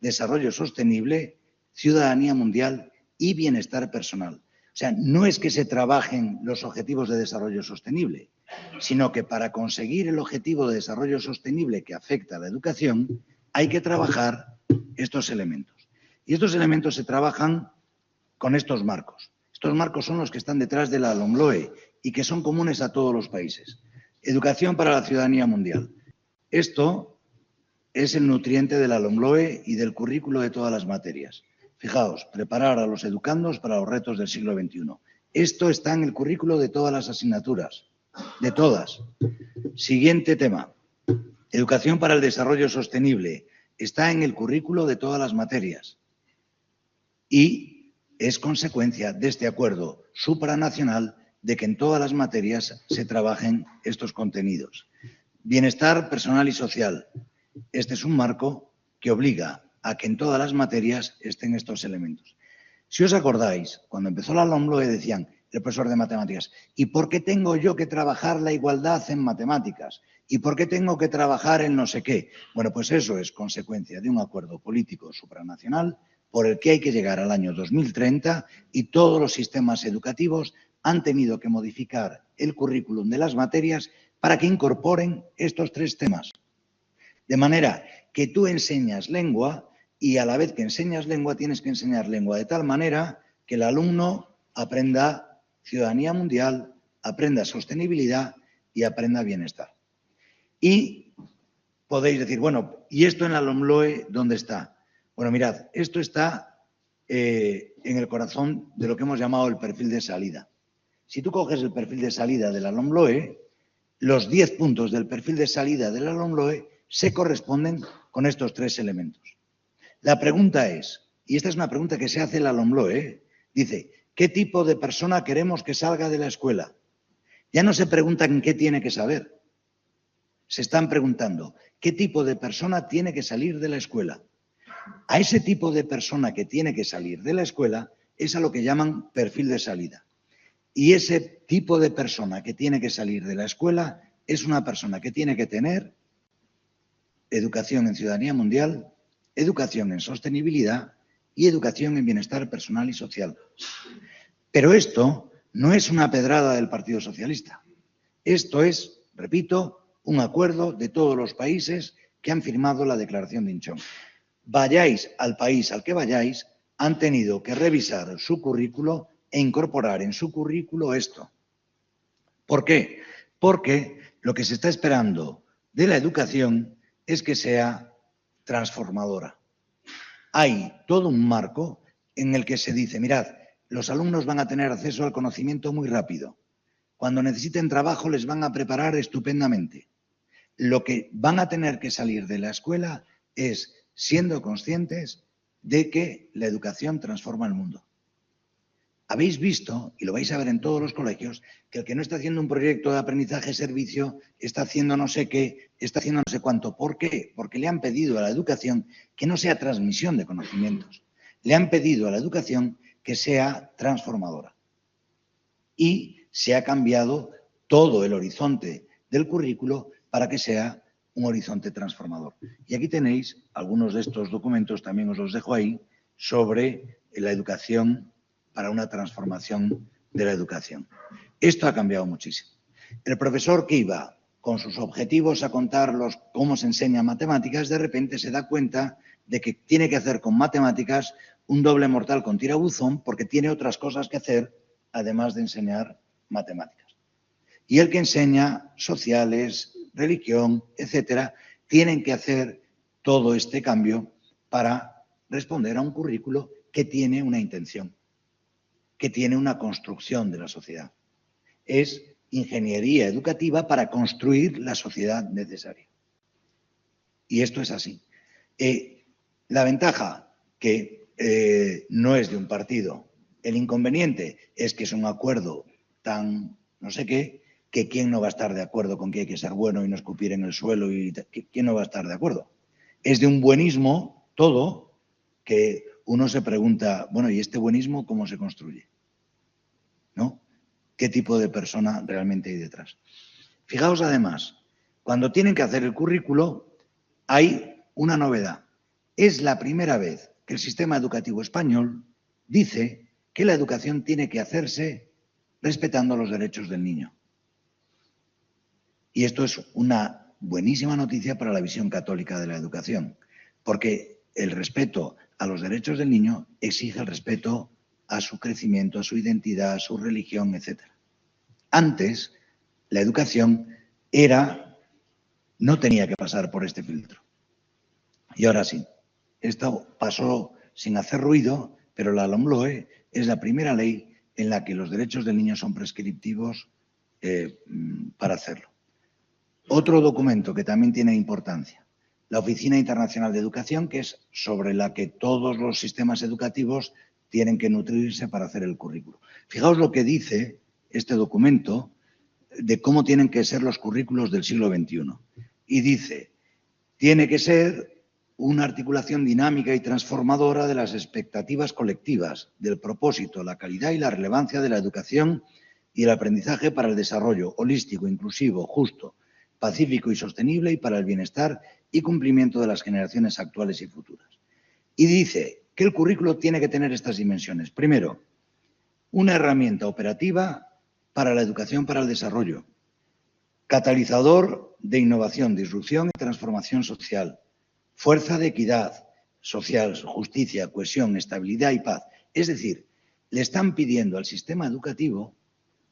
S2: Desarrollo sostenible, ciudadanía mundial y bienestar personal. O sea, no es que se trabajen los objetivos de desarrollo sostenible, sino que para conseguir el objetivo de desarrollo sostenible que afecta a la educación, hay que trabajar estos elementos. Y estos elementos se trabajan con estos marcos. Estos marcos son los que están detrás de la LOMLOE y que son comunes a todos los países. Educación para la ciudadanía mundial. Esto es el nutriente de la LOMLOE y del currículo de todas las materias. Fijaos, preparar a los educandos para los retos del siglo XXI. Esto está en el currículo de todas las asignaturas, de todas. Siguiente tema. Educación para el desarrollo sostenible. Está en el currículo de todas las materias. Y es consecuencia de este acuerdo supranacional de que en todas las materias se trabajen estos contenidos. Bienestar personal y social. Este es un marco que obliga a que en todas las materias estén estos elementos. Si os acordáis, cuando empezó la LOMLOE decían, el profesor de matemáticas, ¿y por qué tengo yo que trabajar la igualdad en matemáticas? ¿Y por qué tengo que trabajar en no sé qué? Bueno, pues eso es consecuencia de un acuerdo político supranacional por el que hay que llegar al año 2030 y todos los sistemas educativos han tenido que modificar el currículum de las materias para que incorporen estos tres temas. De manera que tú enseñas lengua y a la vez que enseñas lengua tienes que enseñar lengua de tal manera que el alumno aprenda ciudadanía mundial, aprenda sostenibilidad y aprenda bienestar. Y podéis decir, bueno, ¿y esto en la LOMLOE dónde está? Bueno, mirad, esto está en el corazón de lo que hemos llamado el perfil de salida. Si tú coges el perfil de salida de la LOMLOE, los 10 puntos del perfil de salida de la LOMLOE se corresponden con estos tres elementos. La pregunta es, y esta es una pregunta que se hace la LOMLOE, dice, ¿qué tipo de persona queremos que salga de la escuela? Ya no se preguntan qué tiene que saber. Se están preguntando, ¿qué tipo de persona tiene que salir de la escuela? A ese tipo de persona que tiene que salir de la escuela es a lo que llaman perfil de salida. Y ese tipo de persona que tiene que salir de la escuela es una persona que tiene que tener educación en ciudadanía mundial, educación en sostenibilidad y educación en bienestar personal y social. Pero esto no es una pedrada del Partido Socialista. Esto es, repito, un acuerdo de todos los países que han firmado la Declaración de Inchón. Vayáis al país al que vayáis, han tenido que revisar su currículo e incorporar en su currículo esto. ¿Por qué? Porque lo que se está esperando de la educación es que sea transformadora. Hay todo un marco en el que se dice, mirad, los alumnos van a tener acceso al conocimiento muy rápido. Cuando necesiten trabajo les van a preparar estupendamente. Lo que van a tener que salir de la escuela es siendo conscientes de que la educación transforma el mundo. Habéis visto, y lo vais a ver en todos los colegios, que el que no está haciendo un proyecto de aprendizaje-servicio está haciendo no sé qué, está haciendo no sé cuánto. ¿Por qué? Porque le han pedido a la educación que no sea transmisión de conocimientos. Le han pedido a la educación que sea transformadora. Y se ha cambiado todo el horizonte del currículo para que sea un horizonte transformador. Y aquí tenéis algunos de estos documentos, también os los dejo ahí, sobre la educación para una transformación de la educación. Esto ha cambiado muchísimo. El profesor que iba con sus objetivos a contar cómo se enseña matemáticas, de repente se da cuenta de que tiene que hacer con matemáticas un doble mortal con tirabuzón porque tiene otras cosas que hacer además de enseñar matemáticas. Y el que enseña sociales, religión, etcétera, tienen que hacer todo este cambio para responder a un currículo que tiene una intención, que tiene una construcción de la sociedad. Es ingeniería educativa para construir la sociedad necesaria. Y esto es así. La ventaja, que no es de un partido. El inconveniente es que es un acuerdo tan no sé qué, que quién no va a estar de acuerdo con que hay que ser bueno y no escupir en el suelo, y quién no va a estar de acuerdo. Es de un buenismo todo, que uno se pregunta, bueno, ¿y este buenismo cómo se construye? ¿No? ¿Qué tipo de persona realmente hay detrás? Fijaos además, cuando tienen que hacer el currículo hay una novedad. Es la primera vez que el sistema educativo español dice que la educación tiene que hacerse respetando los derechos del niño. Y esto es una buenísima noticia para la visión católica de la educación, porque el respeto a los derechos del niño exige el respeto a su crecimiento, a su identidad, a su religión, etc. Antes, la educación no tenía que pasar por este filtro. Y ahora sí. Esto pasó sin hacer ruido, pero la LOMLOE es la primera ley en la que los derechos del niño son prescriptivos para hacerlo. Otro documento que también tiene importancia, la Oficina Internacional de Educación, que es sobre la que todos los sistemas educativos tienen que nutrirse para hacer el currículo. Fijaos lo que dice este documento de cómo tienen que ser los currículos del siglo XXI. Y dice, tiene que ser una articulación dinámica y transformadora de las expectativas colectivas, del propósito, la calidad y la relevancia de la educación y el aprendizaje para el desarrollo holístico, inclusivo, justo, pacífico y sostenible, y para el bienestar y cumplimiento de las generaciones actuales y futuras. Y dice que el currículo tiene que tener estas dimensiones. Primero, una herramienta operativa para la educación para el desarrollo, catalizador de innovación, disrupción y transformación social, fuerza de equidad social, justicia, cohesión, estabilidad y paz. Es decir, le están pidiendo al sistema educativo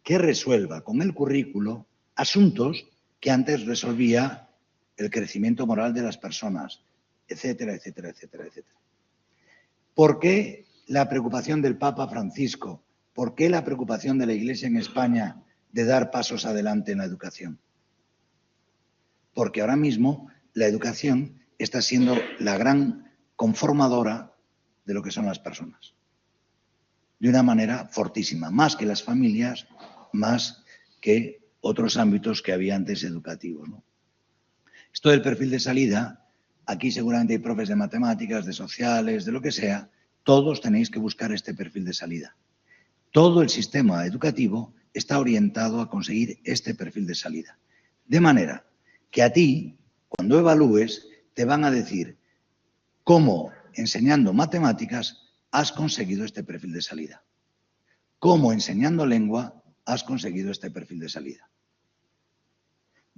S2: que resuelva con el currículo asuntos que antes resolvía el crecimiento moral de las personas, etcétera, etcétera, etcétera, etcétera. ¿Por qué la preocupación del Papa Francisco? ¿Por qué la preocupación de la Iglesia en España de dar pasos adelante en la educación? Porque ahora mismo la educación está siendo la gran conformadora de lo que son las personas. De una manera fortísima, más que las familias, más que otros ámbitos que había antes educativos, ¿no? Esto del perfil de salida, aquí seguramente hay profes de matemáticas, de sociales, de lo que sea, todos tenéis que buscar este perfil de salida. Todo el sistema educativo está orientado a conseguir este perfil de salida. De manera que a ti, cuando evalúes, te van a decir cómo, enseñando matemáticas, has conseguido este perfil de salida. Cómo, enseñando lengua, has conseguido este perfil de salida.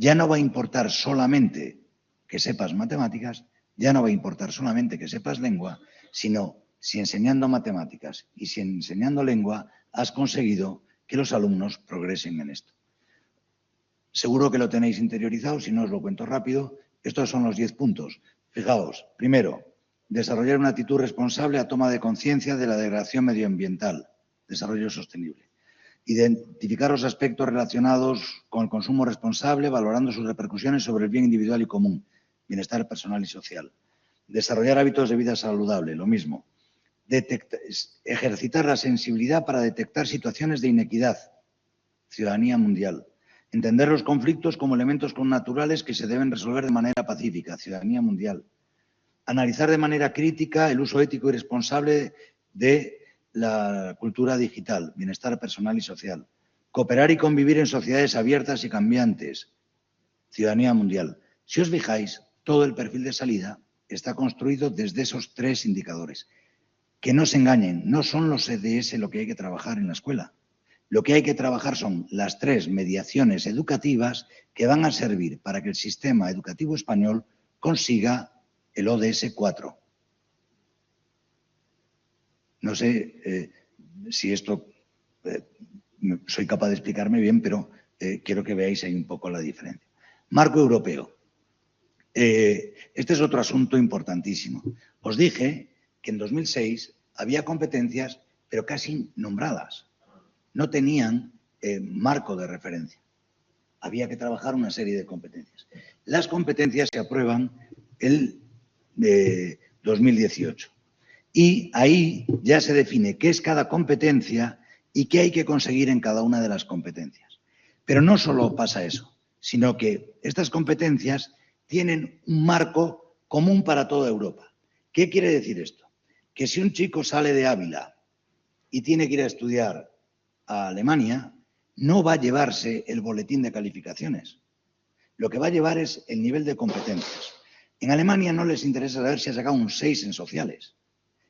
S2: ya no va a importar solamente que sepas matemáticas, ya no va a importar solamente que sepas lengua, sino si enseñando matemáticas y si enseñando lengua has conseguido que los alumnos progresen en esto. Seguro que lo tenéis interiorizado, si no os lo cuento rápido. Estos son los 10 puntos. Fijaos, primero, desarrollar una actitud responsable a toma de conciencia de la degradación medioambiental, desarrollo sostenible. Identificar los aspectos relacionados con el consumo responsable, valorando sus repercusiones sobre el bien individual y común, bienestar personal y social. Desarrollar hábitos de vida saludable, lo mismo. Ejercitar la sensibilidad para detectar situaciones de inequidad, ciudadanía mundial. Entender los conflictos como elementos connaturales que se deben resolver de manera pacífica, ciudadanía mundial. Analizar de manera crítica el uso ético y responsable de la cultura digital, bienestar personal y social. Cooperar y convivir en sociedades abiertas y cambiantes, ciudadanía mundial. Si os fijáis, todo el perfil de salida está construido desde esos 3 indicadores. Que no se engañen, no son los EDS lo que hay que trabajar en la escuela. Lo que hay que trabajar son las 3 mediaciones educativas que van a servir para que el sistema educativo español consiga el ODS 4. No sé si esto soy capaz de explicarme bien, pero quiero que veáis ahí un poco la diferencia. Marco europeo. Este es otro asunto importantísimo. Os dije que en 2006 había competencias, pero casi nombradas. No tenían marco de referencia. Había que trabajar una serie de competencias. Las competencias se aprueban el 2018. Y ahí ya se define qué es cada competencia y qué hay que conseguir en cada una de las competencias. Pero no solo pasa eso, sino que estas competencias tienen un marco común para toda Europa. ¿Qué quiere decir esto? Que si un chico sale de Ávila y tiene que ir a estudiar a Alemania, no va a llevarse el boletín de calificaciones. Lo que va a llevar es el nivel de competencias. En Alemania no les interesa saber si ha sacado un 6 en sociales.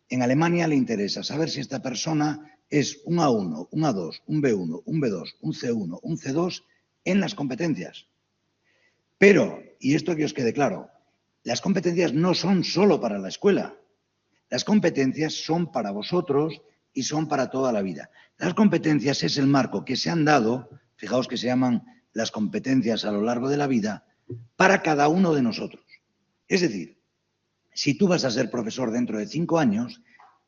S2: En Alemania le interesa saber si esta persona es un A1, un A2, un B1, un B2, un C1, un C2 en las competencias. Pero, y esto que os quede claro, las competencias no son solo para la escuela. Las competencias son para vosotros y son para toda la vida. Las competencias es el marco que se han dado, fijaos que se llaman las competencias a lo largo de la vida, para cada uno de nosotros. Es decir, si tú vas a ser profesor dentro de 5 años,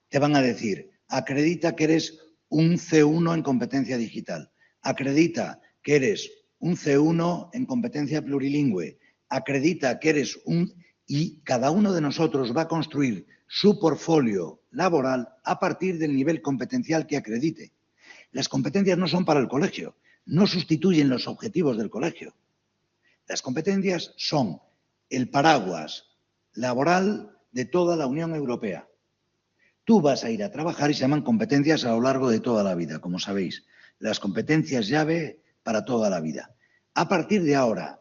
S2: te van a decir, acredita que eres un C1 en competencia digital, acredita que eres un C1 en competencia plurilingüe, acredita que eres un... Y cada uno de nosotros va a construir su portfolio laboral a partir del nivel competencial que acredite. Las competencias no son para el colegio, no sustituyen los objetivos del colegio. Las competencias son el paraguas laboral de toda la Unión Europea. Tú vas a ir a trabajar y se llaman competencias a lo largo de toda la vida, como sabéis. Las competencias llave para toda la vida. A partir de ahora,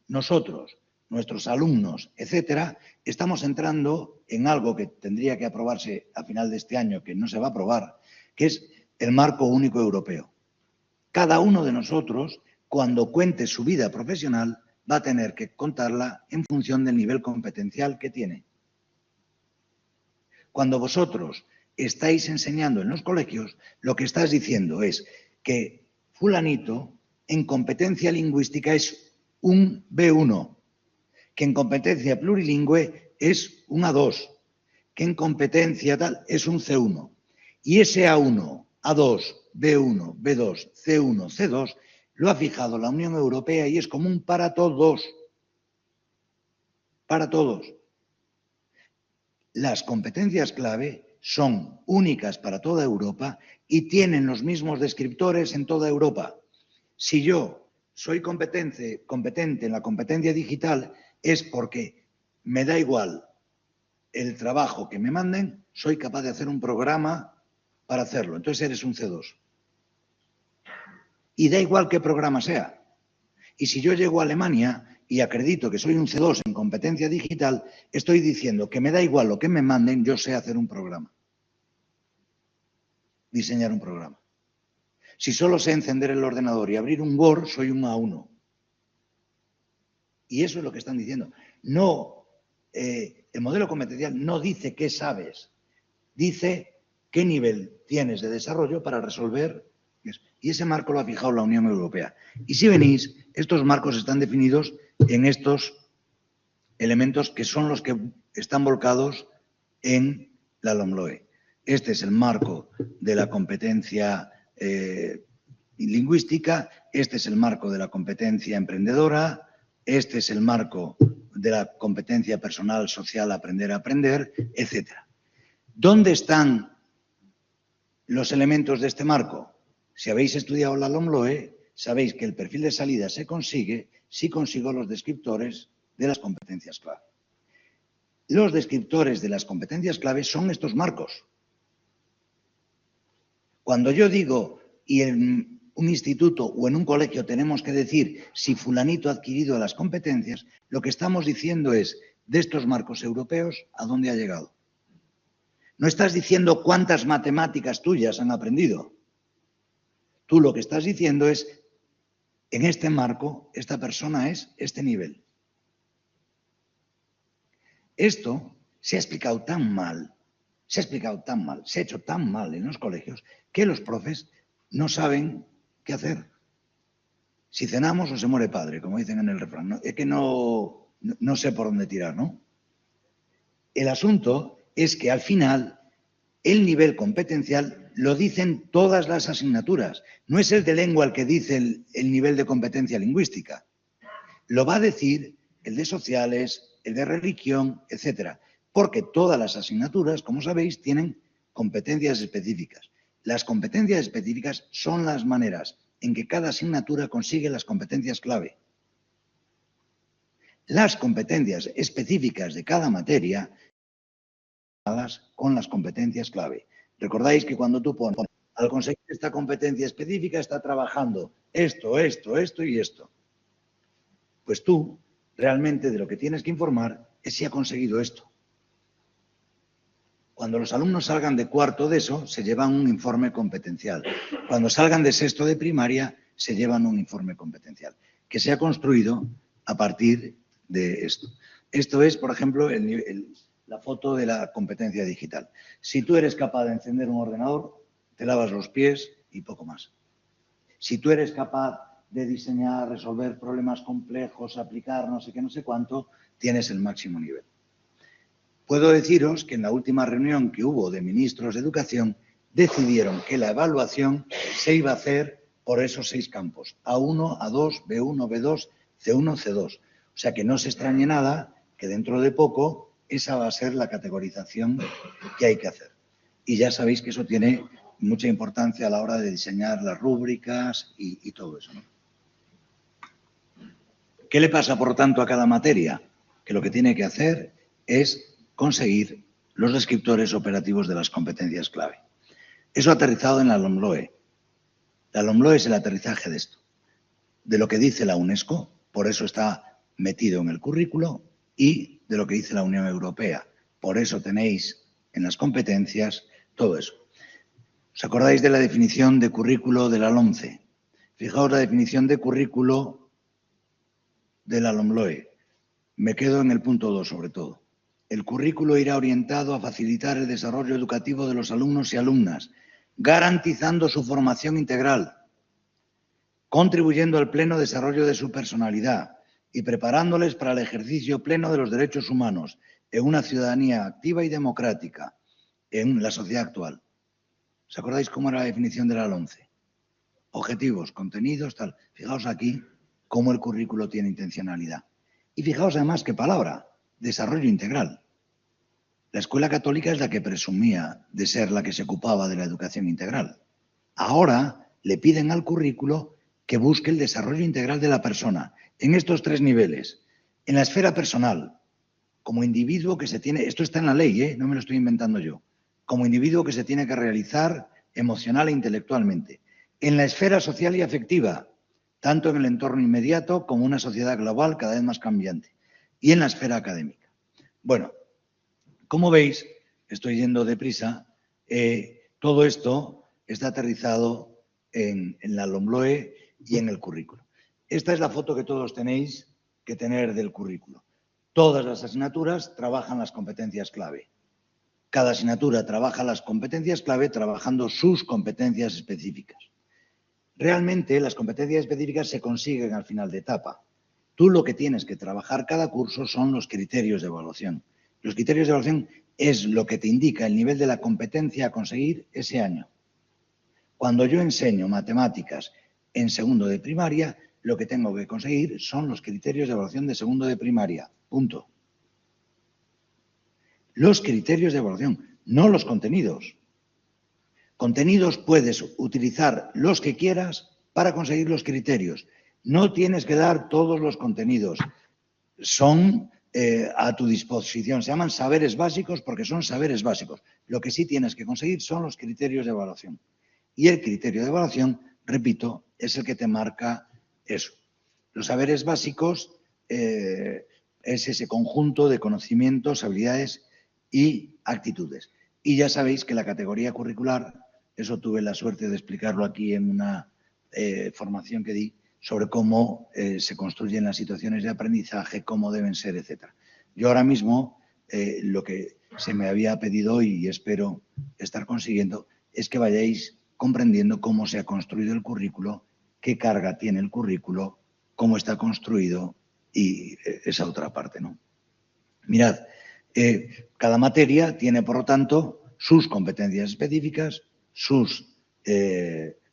S2: nosotros, nuestros alumnos, etcétera, estamos entrando en algo que tendría que aprobarse a final de este año, que no se va a aprobar, que es el marco único europeo. Cada uno de nosotros, cuando cuente su vida profesional, va a tener que contarla en función del nivel competencial que tiene. Cuando vosotros estáis enseñando en los colegios, lo que estás diciendo es que fulanito en competencia lingüística es un B1, que en competencia plurilingüe es un A2, que en competencia tal es un C1. Y ese A1, A2, B1, B2, C1, C2 lo ha fijado la Unión Europea y es común para todos. Para todos. Las competencias clave son únicas para toda Europa y tienen los mismos descriptores en toda Europa. Si yo soy competente en la competencia digital es porque me da igual el trabajo que me manden, soy capaz de hacer un programa para hacerlo. Entonces eres un C2. Y da igual qué programa sea. Y si yo llego a Alemania y acredito que soy un C2 en competencia digital, estoy diciendo que me da igual lo que me manden, yo sé hacer un programa. Diseñar un programa. Si solo sé encender el ordenador y abrir un Word, soy un A1. Y eso es lo que están diciendo. No, el modelo competencial no dice qué sabes, dice qué nivel tienes de desarrollo para resolver eso. Y ese marco lo ha fijado la Unión Europea. Y si venís, estos marcos están definidos en estos elementos que son los que están volcados en la LOMLOE. Este es el marco de la competencia lingüística, este es el marco de la competencia emprendedora, este es el marco de la competencia personal, social, aprender a aprender, etc. ¿Dónde están los elementos de este marco? Si habéis estudiado la LOMLOE, sabéis que el perfil de salida se consigue si consigo los descriptores de las competencias clave. Los descriptores de las competencias clave son estos marcos. Cuando yo digo, y en un instituto o en un colegio tenemos que decir si fulanito ha adquirido las competencias, lo que estamos diciendo es, de estos marcos europeos, ¿a dónde ha llegado? No estás diciendo cuántas matemáticas tuyas han aprendido. Tú lo que estás diciendo es, en este marco, esta persona es este nivel. Esto se ha explicado tan mal, se ha hecho tan mal en los colegios que los profes no saben qué hacer. Si cenamos o se muere padre, como dicen en el refrán. ¿No? Es que no sé por dónde tirar, ¿no? El asunto es que al final el nivel competencial lo dicen todas las asignaturas. No es el de lengua el que dice el nivel de competencia lingüística. Lo va a decir el de sociales, el de religión, etcétera. Porque todas las asignaturas, como sabéis, tienen competencias específicas. Las competencias específicas son las maneras en que cada asignatura consigue las competencias clave. Las competencias específicas de cada materia con las competencias clave. Recordáis que cuando tú pones, al conseguir esta competencia específica, está trabajando esto, esto, esto y esto. Pues tú, realmente, de lo que tienes que informar es si ha conseguido esto. Cuando los alumnos salgan de cuarto de eso, se llevan un informe competencial. Cuando salgan de sexto de primaria, se llevan un informe competencial, que se ha construido a partir de esto. Esto es, por ejemplo, la foto de la competencia digital. Si tú eres capaz de encender un ordenador, te lavas los pies y poco más. Si tú eres capaz de diseñar, resolver problemas complejos, aplicar no sé qué, no sé cuánto, tienes el máximo nivel. Puedo deciros que en la última reunión que hubo de ministros de Educación decidieron que la evaluación se iba a hacer por esos 6 campos, A1, A2, B1, B2, C1, C2. O sea que no se extrañe nada que dentro de poco esa va a ser la categorización que hay que hacer. Y ya sabéis que eso tiene mucha importancia a la hora de diseñar las rúbricas y todo eso, ¿no? ¿Qué le pasa, por tanto, a cada materia? Que lo que tiene que hacer es conseguir los descriptores operativos de las competencias clave. Eso aterrizado en la LOMLOE. La LOMLOE es el aterrizaje de esto, de lo que dice la UNESCO, por eso está metido en el currículo, y de lo que dice la Unión Europea. Por eso tenéis en las competencias todo eso. ¿Os acordáis de la definición de currículo de la LOMCE? Fijaos la definición de currículo de la LOMLOE. Me quedo en el punto 2 sobre todo. El currículo irá orientado a facilitar el desarrollo educativo de los alumnos y alumnas, garantizando su formación integral, contribuyendo al pleno desarrollo de su personalidad y preparándoles para el ejercicio pleno de los derechos humanos en una ciudadanía activa y democrática en la sociedad actual. ¿Os acordáis cómo era la definición de la LOMCE? Objetivos, contenidos, tal. Fijaos aquí cómo el currículo tiene intencionalidad. Y fijaos además qué palabra, desarrollo integral. La escuela católica es la que presumía de ser la que se ocupaba de la educación integral. Ahora le piden al currículo que busque el desarrollo integral de la persona en estos 3 niveles. En la esfera personal, como individuo que se tiene, esto está en la ley, no me lo estoy inventando yo, como individuo que se tiene que realizar emocional e intelectualmente. En la esfera social y afectiva, tanto en el entorno inmediato como una sociedad global cada vez más cambiante. Y en la esfera académica. Bueno, como veis, estoy yendo deprisa, todo esto está aterrizado en la LOMLOE y en el currículo. Esta es la foto que todos tenéis que tener del currículo. Todas las asignaturas trabajan las competencias clave. Cada asignatura trabaja las competencias clave trabajando sus competencias específicas. Realmente las competencias específicas se consiguen al final de etapa. Tú lo que tienes que trabajar cada curso son los criterios de evaluación. Los criterios de evaluación es lo que te indica el nivel de la competencia a conseguir ese año. Cuando yo enseño matemáticas en segundo de primaria, lo que tengo que conseguir son los criterios de evaluación de segundo de primaria. Punto. Los criterios de evaluación, no los contenidos. Contenidos puedes utilizar los que quieras para conseguir los criterios. No tienes que dar todos los contenidos. Son a tu disposición. Se llaman saberes básicos porque son saberes básicos. Lo que sí tienes que conseguir son los criterios de evaluación. Y el criterio de evaluación, repito, es el que te marca eso. Los saberes básicos es ese conjunto de conocimientos, habilidades y actitudes. Y ya sabéis que la categoría curricular, eso tuve la suerte de explicarlo aquí en una formación que di, sobre cómo se construyen las situaciones de aprendizaje, cómo deben ser, etc. Yo ahora mismo lo que se me había pedido y espero estar consiguiendo es que vayáis comprendiendo cómo se ha construido el currículo, qué carga tiene el currículo, cómo está construido y esa otra parte, ¿no? Mirad, cada materia tiene, por lo tanto, sus competencias específicas, sus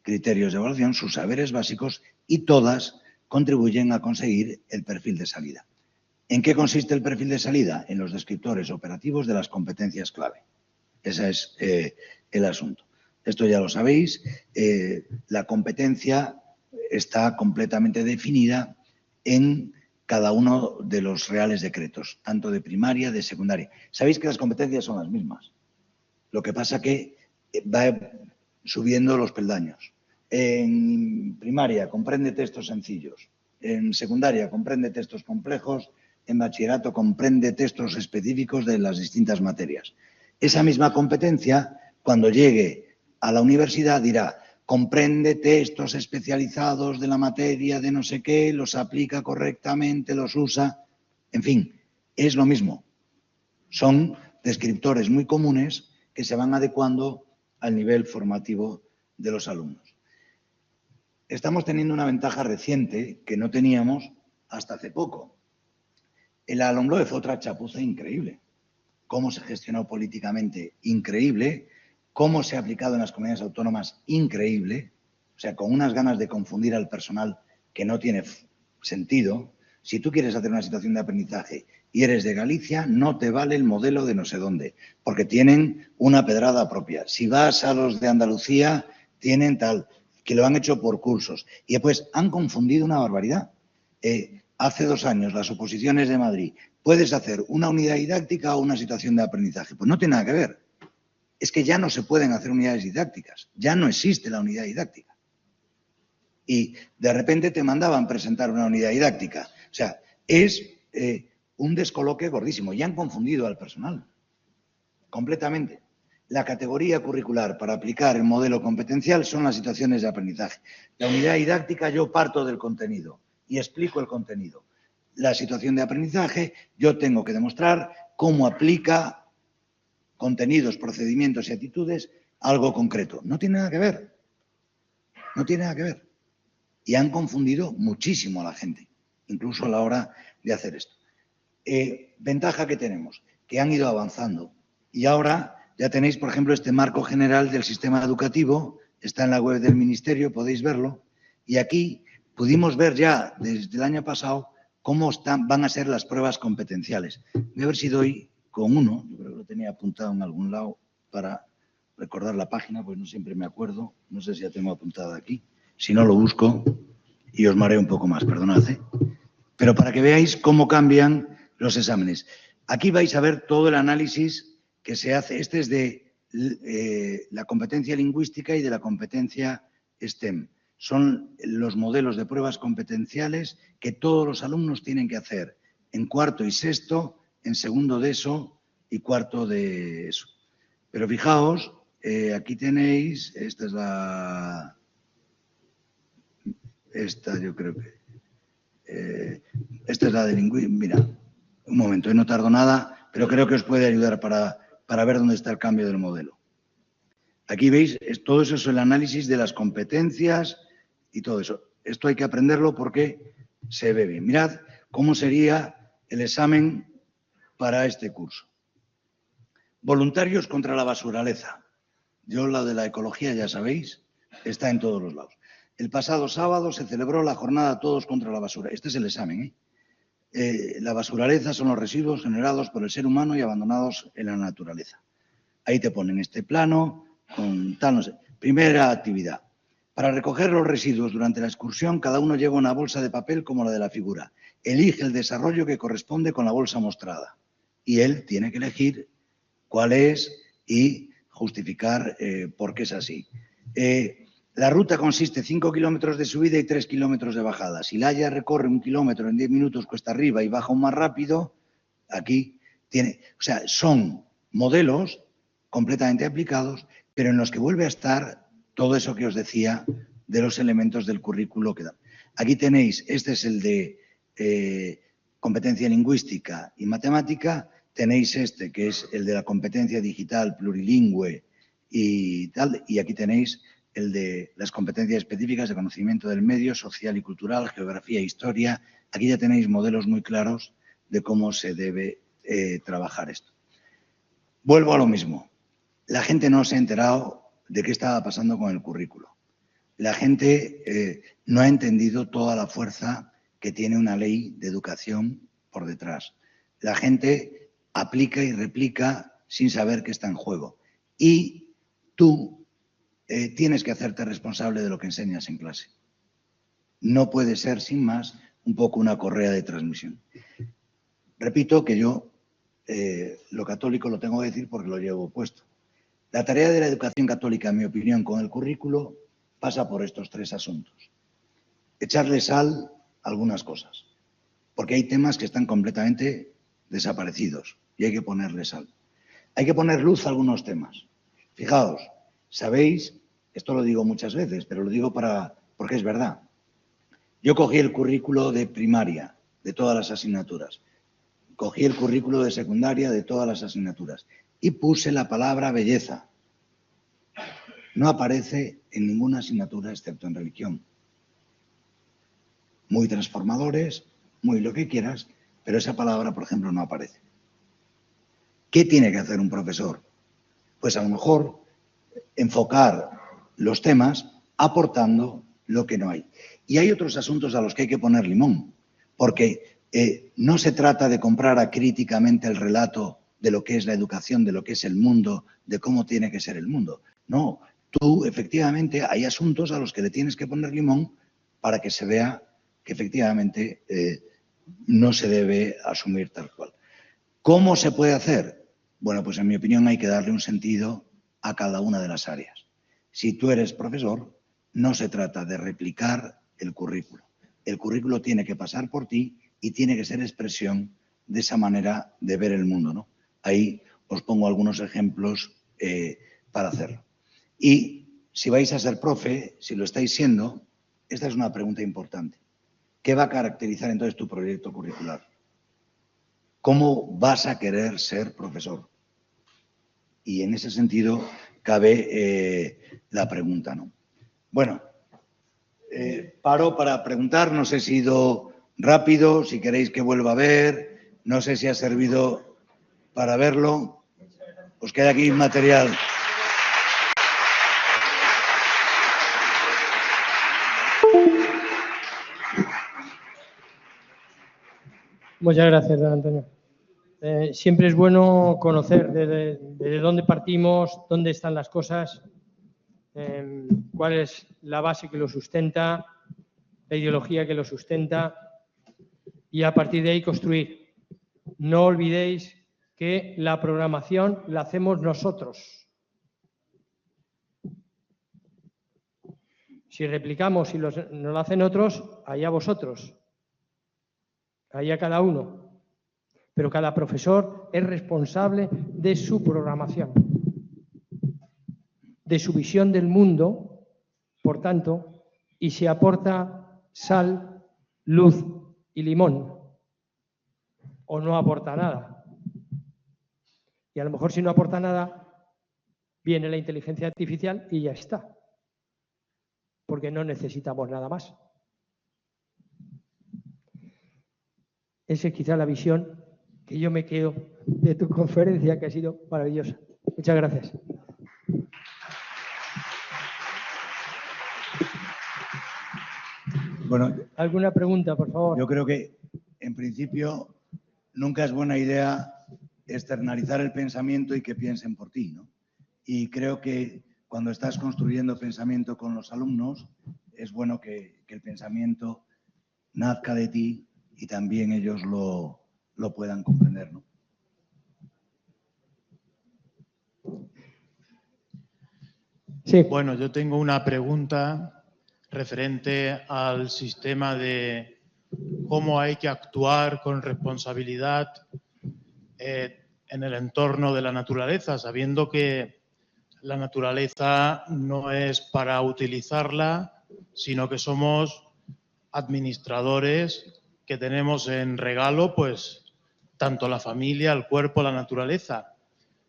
S2: criterios de evaluación, sus saberes básicos y todas contribuyen a conseguir el perfil de salida. ¿En qué consiste el perfil de salida? En los descriptores operativos de las competencias clave. Ese es el asunto. Esto ya lo sabéis. La competencia está completamente definida en cada uno de los reales decretos, tanto de primaria, de secundaria. Sabéis que las competencias son las mismas. Lo que pasa que va subiendo los peldaños. En primaria comprende textos sencillos, en secundaria comprende textos complejos, en bachillerato comprende textos específicos de las distintas materias. Esa misma competencia, cuando llegue a la universidad, dirá, comprende textos especializados de la materia de no sé qué, los aplica correctamente, los usa, en fin, es lo mismo. Son descriptores muy comunes que se van adecuando al nivel formativo de los alumnos. Estamos teniendo una ventaja reciente que no teníamos hasta hace poco. El LOMLOE fue otra chapuza increíble. Cómo se gestionó políticamente, increíble. Cómo se ha aplicado en las comunidades autónomas, increíble. O sea, con unas ganas de confundir al personal que no tiene sentido. Si tú quieres hacer una situación de aprendizaje y eres de Galicia, no te vale el modelo de no sé dónde, porque tienen una pedrada propia. Si vas a los de Andalucía, tienen tal, que lo han hecho por cursos. Y después han confundido una barbaridad. Hace 2 años, las oposiciones de Madrid, ¿puedes hacer una unidad didáctica o una situación de aprendizaje? Pues no tiene nada que ver. Es que ya no se pueden hacer unidades didácticas, ya no existe la unidad didáctica. Y de repente te mandaban presentar una unidad didáctica. O sea, es un descoloque gordísimo. Ya han confundido al personal, completamente. La categoría curricular para aplicar el modelo competencial son las situaciones de aprendizaje. La unidad didáctica yo parto del contenido y explico el contenido. La situación de aprendizaje yo tengo que demostrar cómo aplica contenidos, procedimientos y actitudes a algo concreto. No tiene nada que ver. No tiene nada que ver. Y han confundido muchísimo a la gente, incluso a la hora de hacer esto. Ventaja que tenemos, que han ido avanzando. Y ahora ya tenéis, por ejemplo, este marco general del sistema educativo, está en la web del Ministerio, podéis verlo. Y aquí pudimos ver ya desde el año pasado cómo van a ser las pruebas competenciales. Voy a ver si doy con uno, yo creo que lo tenía apuntado en algún lado para recordar la página, pues no siempre me acuerdo, no sé si ya tengo apuntada aquí. Si no, lo busco y os mareo un poco más, perdonad. Pero para que veáis cómo cambian los exámenes. Aquí vais a ver todo el análisis que se hace. Este es de la competencia lingüística y de la competencia STEM. Son los modelos de pruebas competenciales que todos los alumnos tienen que hacer en cuarto y sexto, en segundo de ESO y cuarto de ESO. Pero fijaos, aquí tenéis, esta es la... Esta yo creo que... Esta es la de lingüística. Mira, un momento, no tardo nada, pero creo que os puede ayudar para ver dónde está el cambio del modelo. Aquí veis, todo eso es el análisis de las competencias y todo eso. Esto hay que aprenderlo porque se ve bien. Mirad cómo sería el examen para este curso. Voluntarios contra la basuraleza. Yo, la de la ecología, ya sabéis, está en todos los lados. El pasado sábado se celebró la jornada Todos contra la basura. Este es el examen, la basuraleza son los residuos generados por el ser humano y abandonados en la naturaleza. Ahí te ponen este plano con tal, no sé. Primera actividad. Para recoger los residuos durante la excursión, cada uno lleva una bolsa de papel como la de la figura. Elige el desarrollo que corresponde con la bolsa mostrada. Y él tiene que elegir cuál es y justificar por qué es así. La ruta consiste en 5 kilómetros de subida y 3 kilómetros de bajada. Si Laia recorre 1 kilómetro en 10 minutos cuesta arriba y baja aún más rápido, aquí tiene... O sea, son modelos completamente aplicados, pero en los que vuelve a estar todo eso que os decía de los elementos del currículo que dan. Aquí tenéis, este es el de competencia lingüística y matemática. Tenéis este, que es el de la competencia digital plurilingüe y tal, y aquí tenéis el de las competencias específicas de conocimiento del medio, social y cultural, geografía e historia. Aquí ya tenéis modelos muy claros de cómo se debe trabajar esto. Vuelvo a lo mismo. La gente no se ha enterado de qué estaba pasando con el currículo. La gente no ha entendido toda la fuerza que tiene una ley de educación por detrás. La gente aplica y replica sin saber qué está en juego. Y tú tienes que hacerte responsable de lo que enseñas en clase. No puede ser, sin más, un poco una correa de transmisión. Repito que yo lo católico lo tengo que decir porque lo llevo puesto. La tarea de la educación católica, en mi opinión, con el currículo, pasa por estos 3 asuntos. Echarle sal a algunas cosas, porque hay temas que están completamente desaparecidos y hay que ponerle sal. Hay que poner luz a algunos temas. Fijaos, sabéis, esto lo digo muchas veces, pero lo digo porque es verdad. Yo cogí el currículo de primaria, de todas las asignaturas. Cogí el currículo de secundaria de todas las asignaturas y puse la palabra belleza. No aparece en ninguna asignatura excepto en religión. Muy transformadores, muy lo que quieras, pero esa palabra, por ejemplo, no aparece. ¿Qué tiene que hacer un profesor? Pues a lo mejor enfocar los temas aportando lo que no hay. Y hay otros asuntos a los que hay que poner limón, porque no se trata de comprar acríticamente el relato de lo que es la educación, de lo que es el mundo, de cómo tiene que ser el mundo. No, tú efectivamente hay asuntos a los que le tienes que poner limón para que se vea que efectivamente no se debe asumir tal cual. ¿Cómo se puede hacer? Bueno, pues en mi opinión hay que darle un sentido a cada una de las áreas. Si tú eres profesor, no se trata de replicar el currículo. El currículo tiene que pasar por ti y tiene que ser expresión de esa manera de ver el mundo, ¿no? Ahí os pongo algunos ejemplos para hacerlo. Y si vais a ser profe, si lo estáis siendo, esta es una pregunta importante. ¿Qué va a caracterizar entonces tu proyecto curricular? ¿Cómo vas a querer ser profesor? Y en ese sentido cabe la pregunta, ¿no? Bueno, paro para preguntar, no sé si he ido rápido, si queréis que vuelva a ver, no sé si ha servido para verlo. Os queda aquí material.
S1: Muchas gracias, don Antonio. Siempre es bueno conocer desde dónde partimos, dónde están las cosas, cuál es la base que lo sustenta, la ideología que lo sustenta y a partir de ahí construir. No olvidéis que la programación la hacemos nosotros. Si replicamos y nos lo hacen otros, allá vosotros, allá cada uno. Pero cada profesor es responsable de su programación, de su visión del mundo, por tanto, y se aporta sal, luz y limón. o no aporta nada. Y a lo mejor si no aporta nada, viene la inteligencia artificial y ya está. Porque no necesitamos nada más. Esa es quizá la visión que yo me quedo de tu conferencia, que ha sido maravillosa. Muchas gracias.
S2: Bueno,
S1: ¿Alguna pregunta, por favor?
S2: yo creo que, en principio, nunca es buena idea externalizar el pensamiento y que piensen por ti, ¿no? Y creo que cuando estás construyendo pensamiento con los alumnos, es bueno que el pensamiento nazca de ti y también ellos lo puedan comprender, ¿no?
S1: Sí.
S3: Bueno, yo tengo una pregunta referente al sistema de cómo hay que actuar con responsabilidad en el entorno de la naturaleza, sabiendo que la naturaleza no es para utilizarla, sino que somos administradores que tenemos en regalo, pues, tanto la familia, el cuerpo, la naturaleza.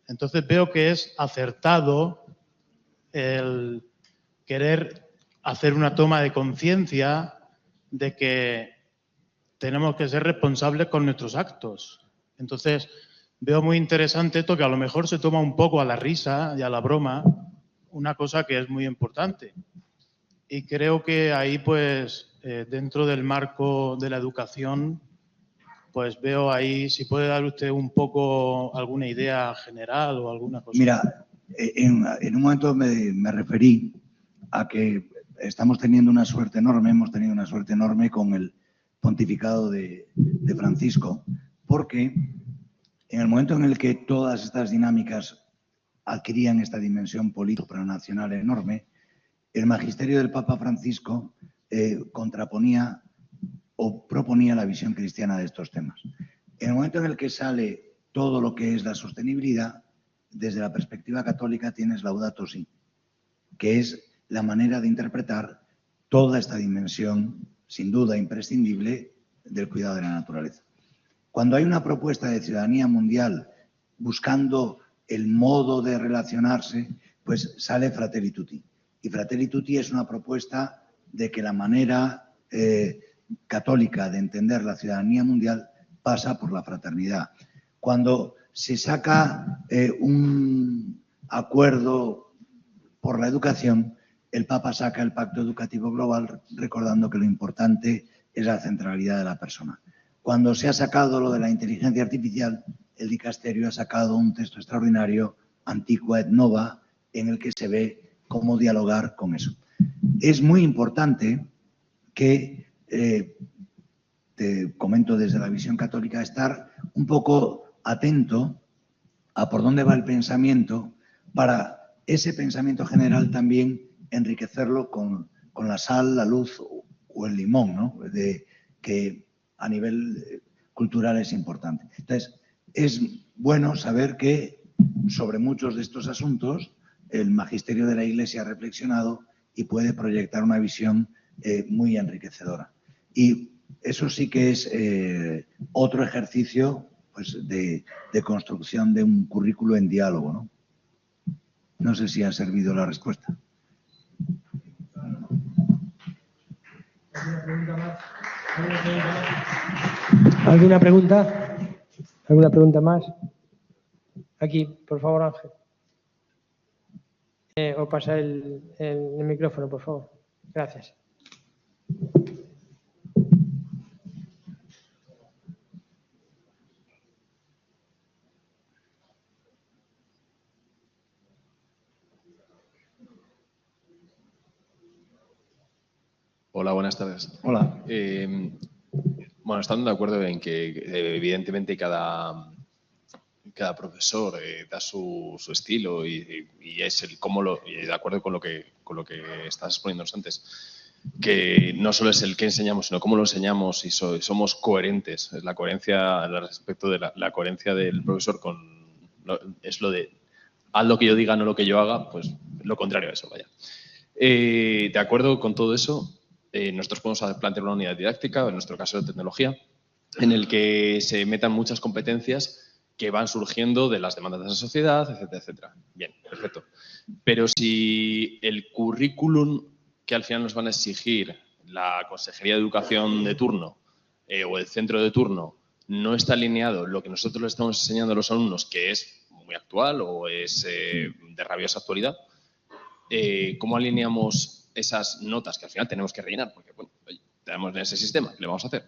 S3: Entonces veo que es acertado el querer hacer una toma de conciencia de que tenemos que ser responsables con nuestros actos. Entonces, veo muy interesante esto, que a lo mejor se toma un poco a la risa y a la broma, una cosa que es muy importante. Y creo que ahí, pues, dentro del marco de la educación, pues veo ahí, si puede dar usted un poco alguna idea general o alguna cosa.
S2: Mira, en un momento me referí a que estamos teniendo una suerte enorme, hemos tenido una suerte enorme con el pontificado de Francisco, porque en el momento en el que todas estas dinámicas adquirían esta dimensión político-nacional enorme, el magisterio del Papa Francisco contraponía o proponía la visión cristiana de estos temas. En el momento en el que sale todo lo que es la sostenibilidad, desde la perspectiva católica tienes Laudato Si, que es la manera de interpretar toda esta dimensión, sin duda imprescindible, del cuidado de la naturaleza. Cuando hay una propuesta de ciudadanía mundial buscando el modo de relacionarse, pues sale Fratelli Tutti. Y Fratelli Tutti es una propuesta de que la manera católica de entender la ciudadanía mundial pasa por la fraternidad. Cuando se saca un acuerdo por la educación, el Papa saca el Pacto Educativo Global, recordando que lo importante es la centralidad de la persona. Cuando se ha sacado lo de la inteligencia artificial, el dicasterio ha sacado un texto extraordinario, Antiqua et Nova, en el que se ve cómo dialogar con eso. Es muy importante que, te comento desde la visión católica, estar un poco atento a por dónde va el pensamiento para ese pensamiento general también enriquecerlo con la sal, la luz o el limón, ¿no? Que a nivel cultural es importante. Entonces, es bueno saber que sobre muchos de estos asuntos el magisterio de la Iglesia ha reflexionado y puede proyectar una visión muy enriquecedora. Y eso sí que es otro ejercicio, pues, de construcción de un currículo en diálogo, ¿no? No sé si ha servido la respuesta.
S1: ¿Alguna pregunta? ¿Alguna pregunta más? Aquí, por favor, Ángel. O pasa el micrófono, por favor. Gracias.
S4: Hola, buenas tardes.
S2: Hola.
S4: Bueno, estando de acuerdo en que evidentemente cada profesor da su estilo y es el cómo lo, y de acuerdo con lo que estás exponiéndonos antes, que no solo es el que enseñamos, sino cómo lo enseñamos y somos coherentes. Es la coherencia al respecto de la coherencia del profesor es lo de haz lo que yo diga, no lo que yo haga, pues lo contrario a eso, vaya. De acuerdo con todo eso, nosotros podemos plantear una unidad didáctica, en nuestro caso de tecnología, en el que se metan muchas competencias que van surgiendo de las demandas de la sociedad, etcétera, etcétera. Bien, perfecto. Pero si el currículum que al final nos van a exigir la Consejería de Educación de turno o el centro de turno no está alineado lo que nosotros le estamos enseñando a los alumnos, que es muy actual o es de rabiosa actualidad, ¿cómo alineamos esas notas que al final tenemos que rellenar? Porque, bueno, tenemos ese sistema, ¿qué le vamos a hacer?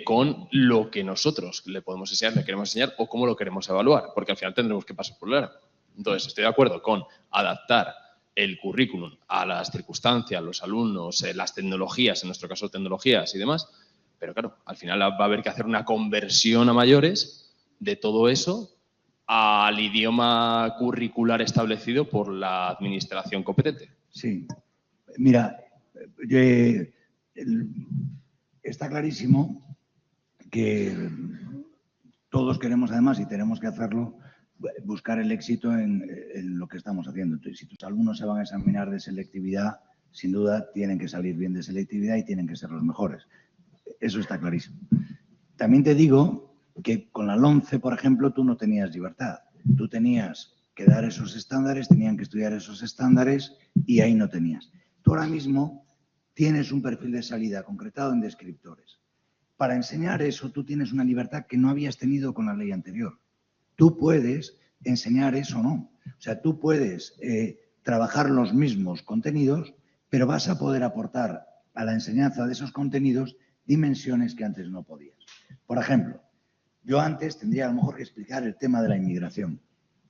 S4: Con lo que nosotros le podemos enseñar, le queremos enseñar o cómo lo queremos evaluar, porque al final tendremos que pasar por el área. Entonces, estoy de acuerdo con adaptar el currículum a las circunstancias, los alumnos, las tecnologías, en nuestro caso tecnologías y demás, pero claro, al final va a haber que hacer una conversión a mayores de todo eso al idioma curricular establecido por la administración competente.
S2: Sí. Mira, está clarísimo que todos queremos, además, y tenemos que hacerlo, buscar el éxito en lo que estamos haciendo. Entonces, si tus alumnos se van a examinar de selectividad, sin duda tienen que salir bien de selectividad y tienen que ser los mejores. Eso está clarísimo. También te digo que con la LOMCE, por ejemplo, tú no tenías libertad. Tú tenías que dar esos estándares, tenían que estudiar esos estándares y ahí no tenías. Tú ahora mismo tienes un perfil de salida concretado en descriptores. Para enseñar eso, tú tienes una libertad que no habías tenido con la ley anterior. Tú puedes enseñar eso o no. O sea, tú puedes trabajar los mismos contenidos, pero vas a poder aportar a la enseñanza de esos contenidos dimensiones que antes no podías. Por ejemplo, yo antes tendría a lo mejor que explicar el tema de la inmigración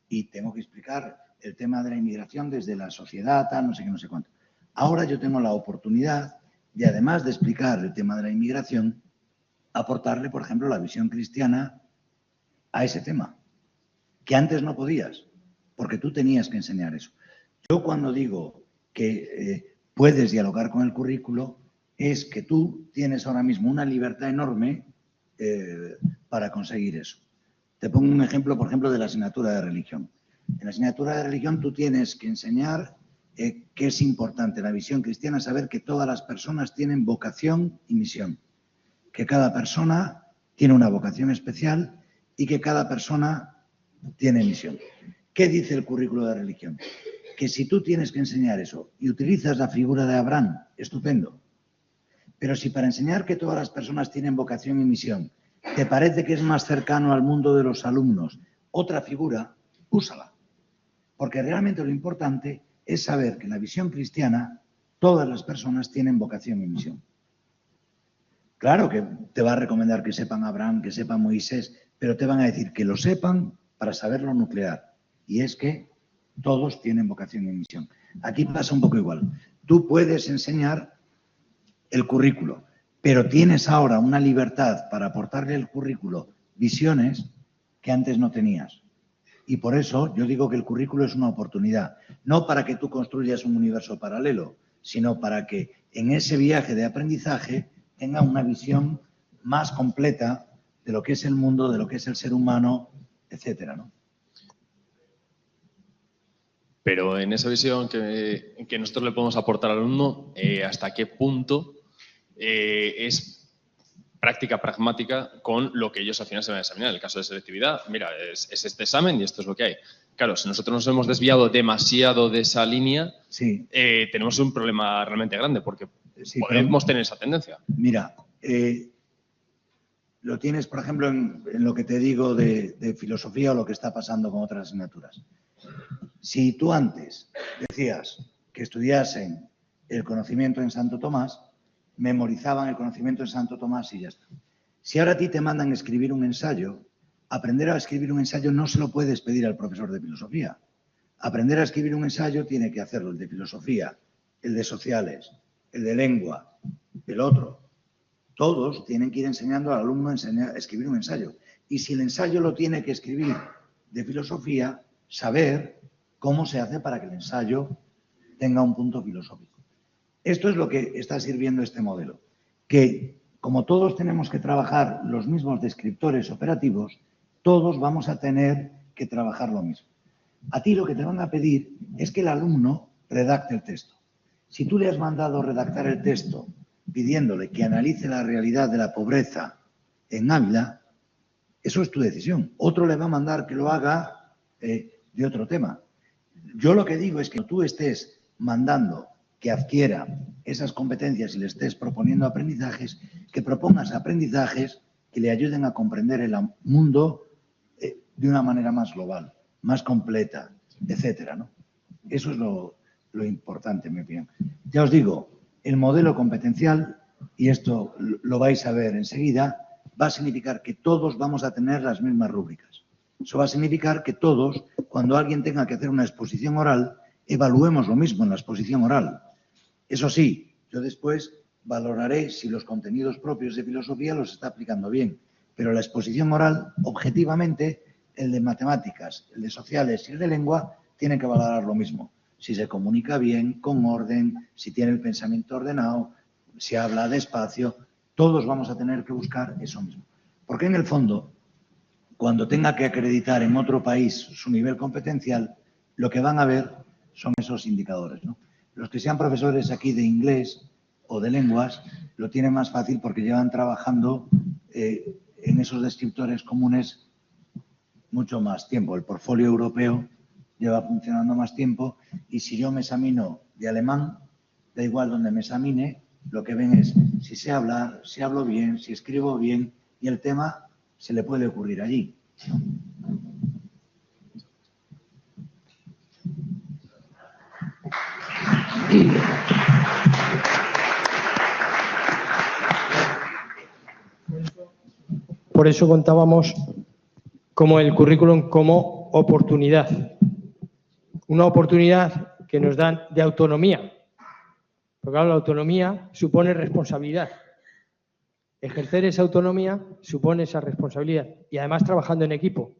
S2: y tengo que explicar el tema de la inmigración desde la sociedad, tal, no sé qué, no sé cuánto. Ahora yo tengo la oportunidad de, además de explicar el tema de la inmigración, aportarle, por ejemplo, la visión cristiana a ese tema, que antes no podías, porque tú tenías que enseñar eso. Yo cuando digo que puedes dialogar con el currículo, es que tú tienes ahora mismo una libertad enorme para conseguir eso. Te pongo un ejemplo, por ejemplo, de la asignatura de religión. En la asignatura de religión tú tienes que enseñar que es importante la visión cristiana, saber que todas las personas tienen vocación y misión, que cada persona tiene una vocación especial y que cada persona tiene misión. ¿Qué dice el currículo de religión? Que si tú tienes que enseñar eso y utilizas la figura de Abraham, estupendo. Pero si para enseñar que todas las personas tienen vocación y misión, te parece que es más cercano al mundo de los alumnos otra figura, úsala. Porque realmente lo importante es saber que en la visión cristiana todas las personas tienen vocación y misión. Claro que te va a recomendar que sepan Abraham, que sepan Moisés, pero te van a decir que lo sepan para saber lo nuclear. Y es que todos tienen vocación y misión. Aquí pasa un poco igual. Tú puedes enseñar el currículo, pero tienes ahora una libertad para aportarle al currículo visiones que antes no tenías. Y por eso yo digo que el currículo es una oportunidad, no para que tú construyas un universo paralelo, sino para que en ese viaje de aprendizaje tenga una visión más completa de lo que es el mundo, de lo que es el ser humano, etcétera, ¿no?
S4: Pero en esa visión que nosotros le podemos aportar al alumno, ¿hasta qué punto es práctica pragmática con lo que ellos al final se van a examinar? En el caso de selectividad, mira, es este examen y esto es lo que hay. Claro, si nosotros nos hemos desviado demasiado de esa línea, sí, tenemos un problema realmente grande porque sí, podemos tener esa tendencia.
S2: Mira, lo tienes, por ejemplo, en lo que te digo de filosofía o lo que está pasando con otras asignaturas. Si tú antes decías que estudiasen el conocimiento en Santo Tomás, memorizaban el conocimiento en Santo Tomás y ya está. Si ahora a ti te mandan escribir un ensayo, aprender a escribir un ensayo no se lo puedes pedir al profesor de filosofía. Aprender a escribir un ensayo tiene que hacerlo el de filosofía, el de sociales, el de lengua, el otro. Todos tienen que ir enseñando al alumno a escribir un ensayo. Y si el ensayo lo tiene que escribir de filosofía, saber cómo se hace para que el ensayo tenga un punto filosófico. Esto es lo que está sirviendo este modelo, que como todos tenemos que trabajar los mismos descriptores operativos, todos vamos a tener que trabajar lo mismo. A ti lo que te van a pedir es que el alumno redacte el texto. Si tú le has mandado redactar el texto pidiéndole que analice la realidad de la pobreza en Ávila, eso es tu decisión. Otro le va a mandar que lo haga de otro tema. Yo lo que digo es que tú estés mandando que adquiera esas competencias y le estés proponiendo aprendizajes, que propongas aprendizajes que le ayuden a comprender el mundo de una manera más global, más completa, etcétera, ¿no? Eso es lo importante, en mi opinión. Ya os digo, el modelo competencial, y esto lo vais a ver enseguida, va a significar que todos vamos a tener las mismas rúbricas. Eso va a significar que todos, cuando alguien tenga que hacer una exposición oral, evaluemos lo mismo en la exposición oral. Eso sí, yo después valoraré si los contenidos propios de filosofía los está aplicando bien, pero la exposición oral, objetivamente, el de matemáticas, el de sociales y el de lengua, tienen que valorar lo mismo. Si se comunica bien, con orden, si tiene el pensamiento ordenado, si habla despacio, todos vamos a tener que buscar eso mismo. Porque en el fondo, cuando tenga que acreditar en otro país su nivel competencial, lo que van a ver son esos indicadores, ¿no? Los que sean profesores aquí de inglés o de lenguas lo tienen más fácil porque llevan trabajando en esos descriptores comunes mucho más tiempo. El portfolio europeo lleva funcionando más tiempo y si yo me examino de alemán, da igual donde me examine, lo que ven es si sé hablar, si hablo bien, si escribo bien y el tema se le puede ocurrir allí, ¿no?
S1: Por eso contábamos como el currículum como oportunidad. Una oportunidad que nos dan de autonomía. Porque claro, la autonomía supone responsabilidad. Ejercer esa autonomía supone esa responsabilidad. Y además trabajando en equipo.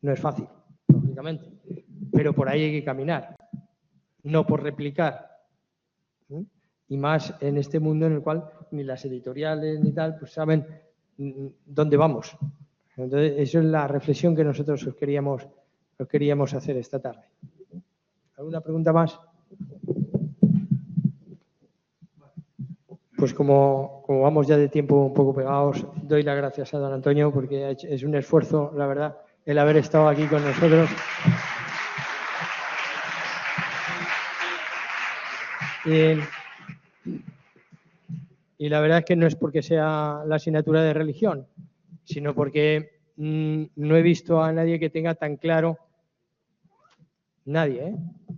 S1: No es fácil, lógicamente. Pero por ahí hay que caminar. No por replicar. Y más en este mundo en el cual ni las editoriales ni tal, pues saben dónde vamos. Entonces, eso es la reflexión que nosotros os queríamos hacer esta tarde. ¿Alguna pregunta más? Pues como vamos ya de tiempo un poco pegados, doy las gracias a don Antonio porque es un esfuerzo, la verdad, el haber estado aquí con nosotros. Y la verdad es que no es porque sea la asignatura de religión, sino porque no he visto a nadie que tenga tan claro,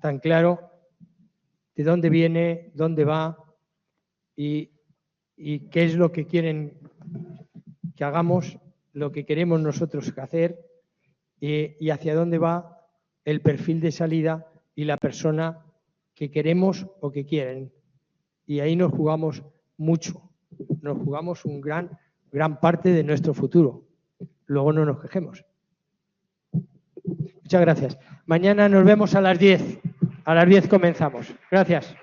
S1: tan claro de dónde viene, dónde va y qué es lo que quieren que hagamos, lo que queremos nosotros hacer y hacia dónde va el perfil de salida y la persona que queremos o que quieren. Y ahí nos jugamos mucho, nos jugamos un gran parte de nuestro futuro. Luego no nos quejemos. Muchas gracias. Mañana nos vemos a las 10. A las 10 comenzamos. Gracias.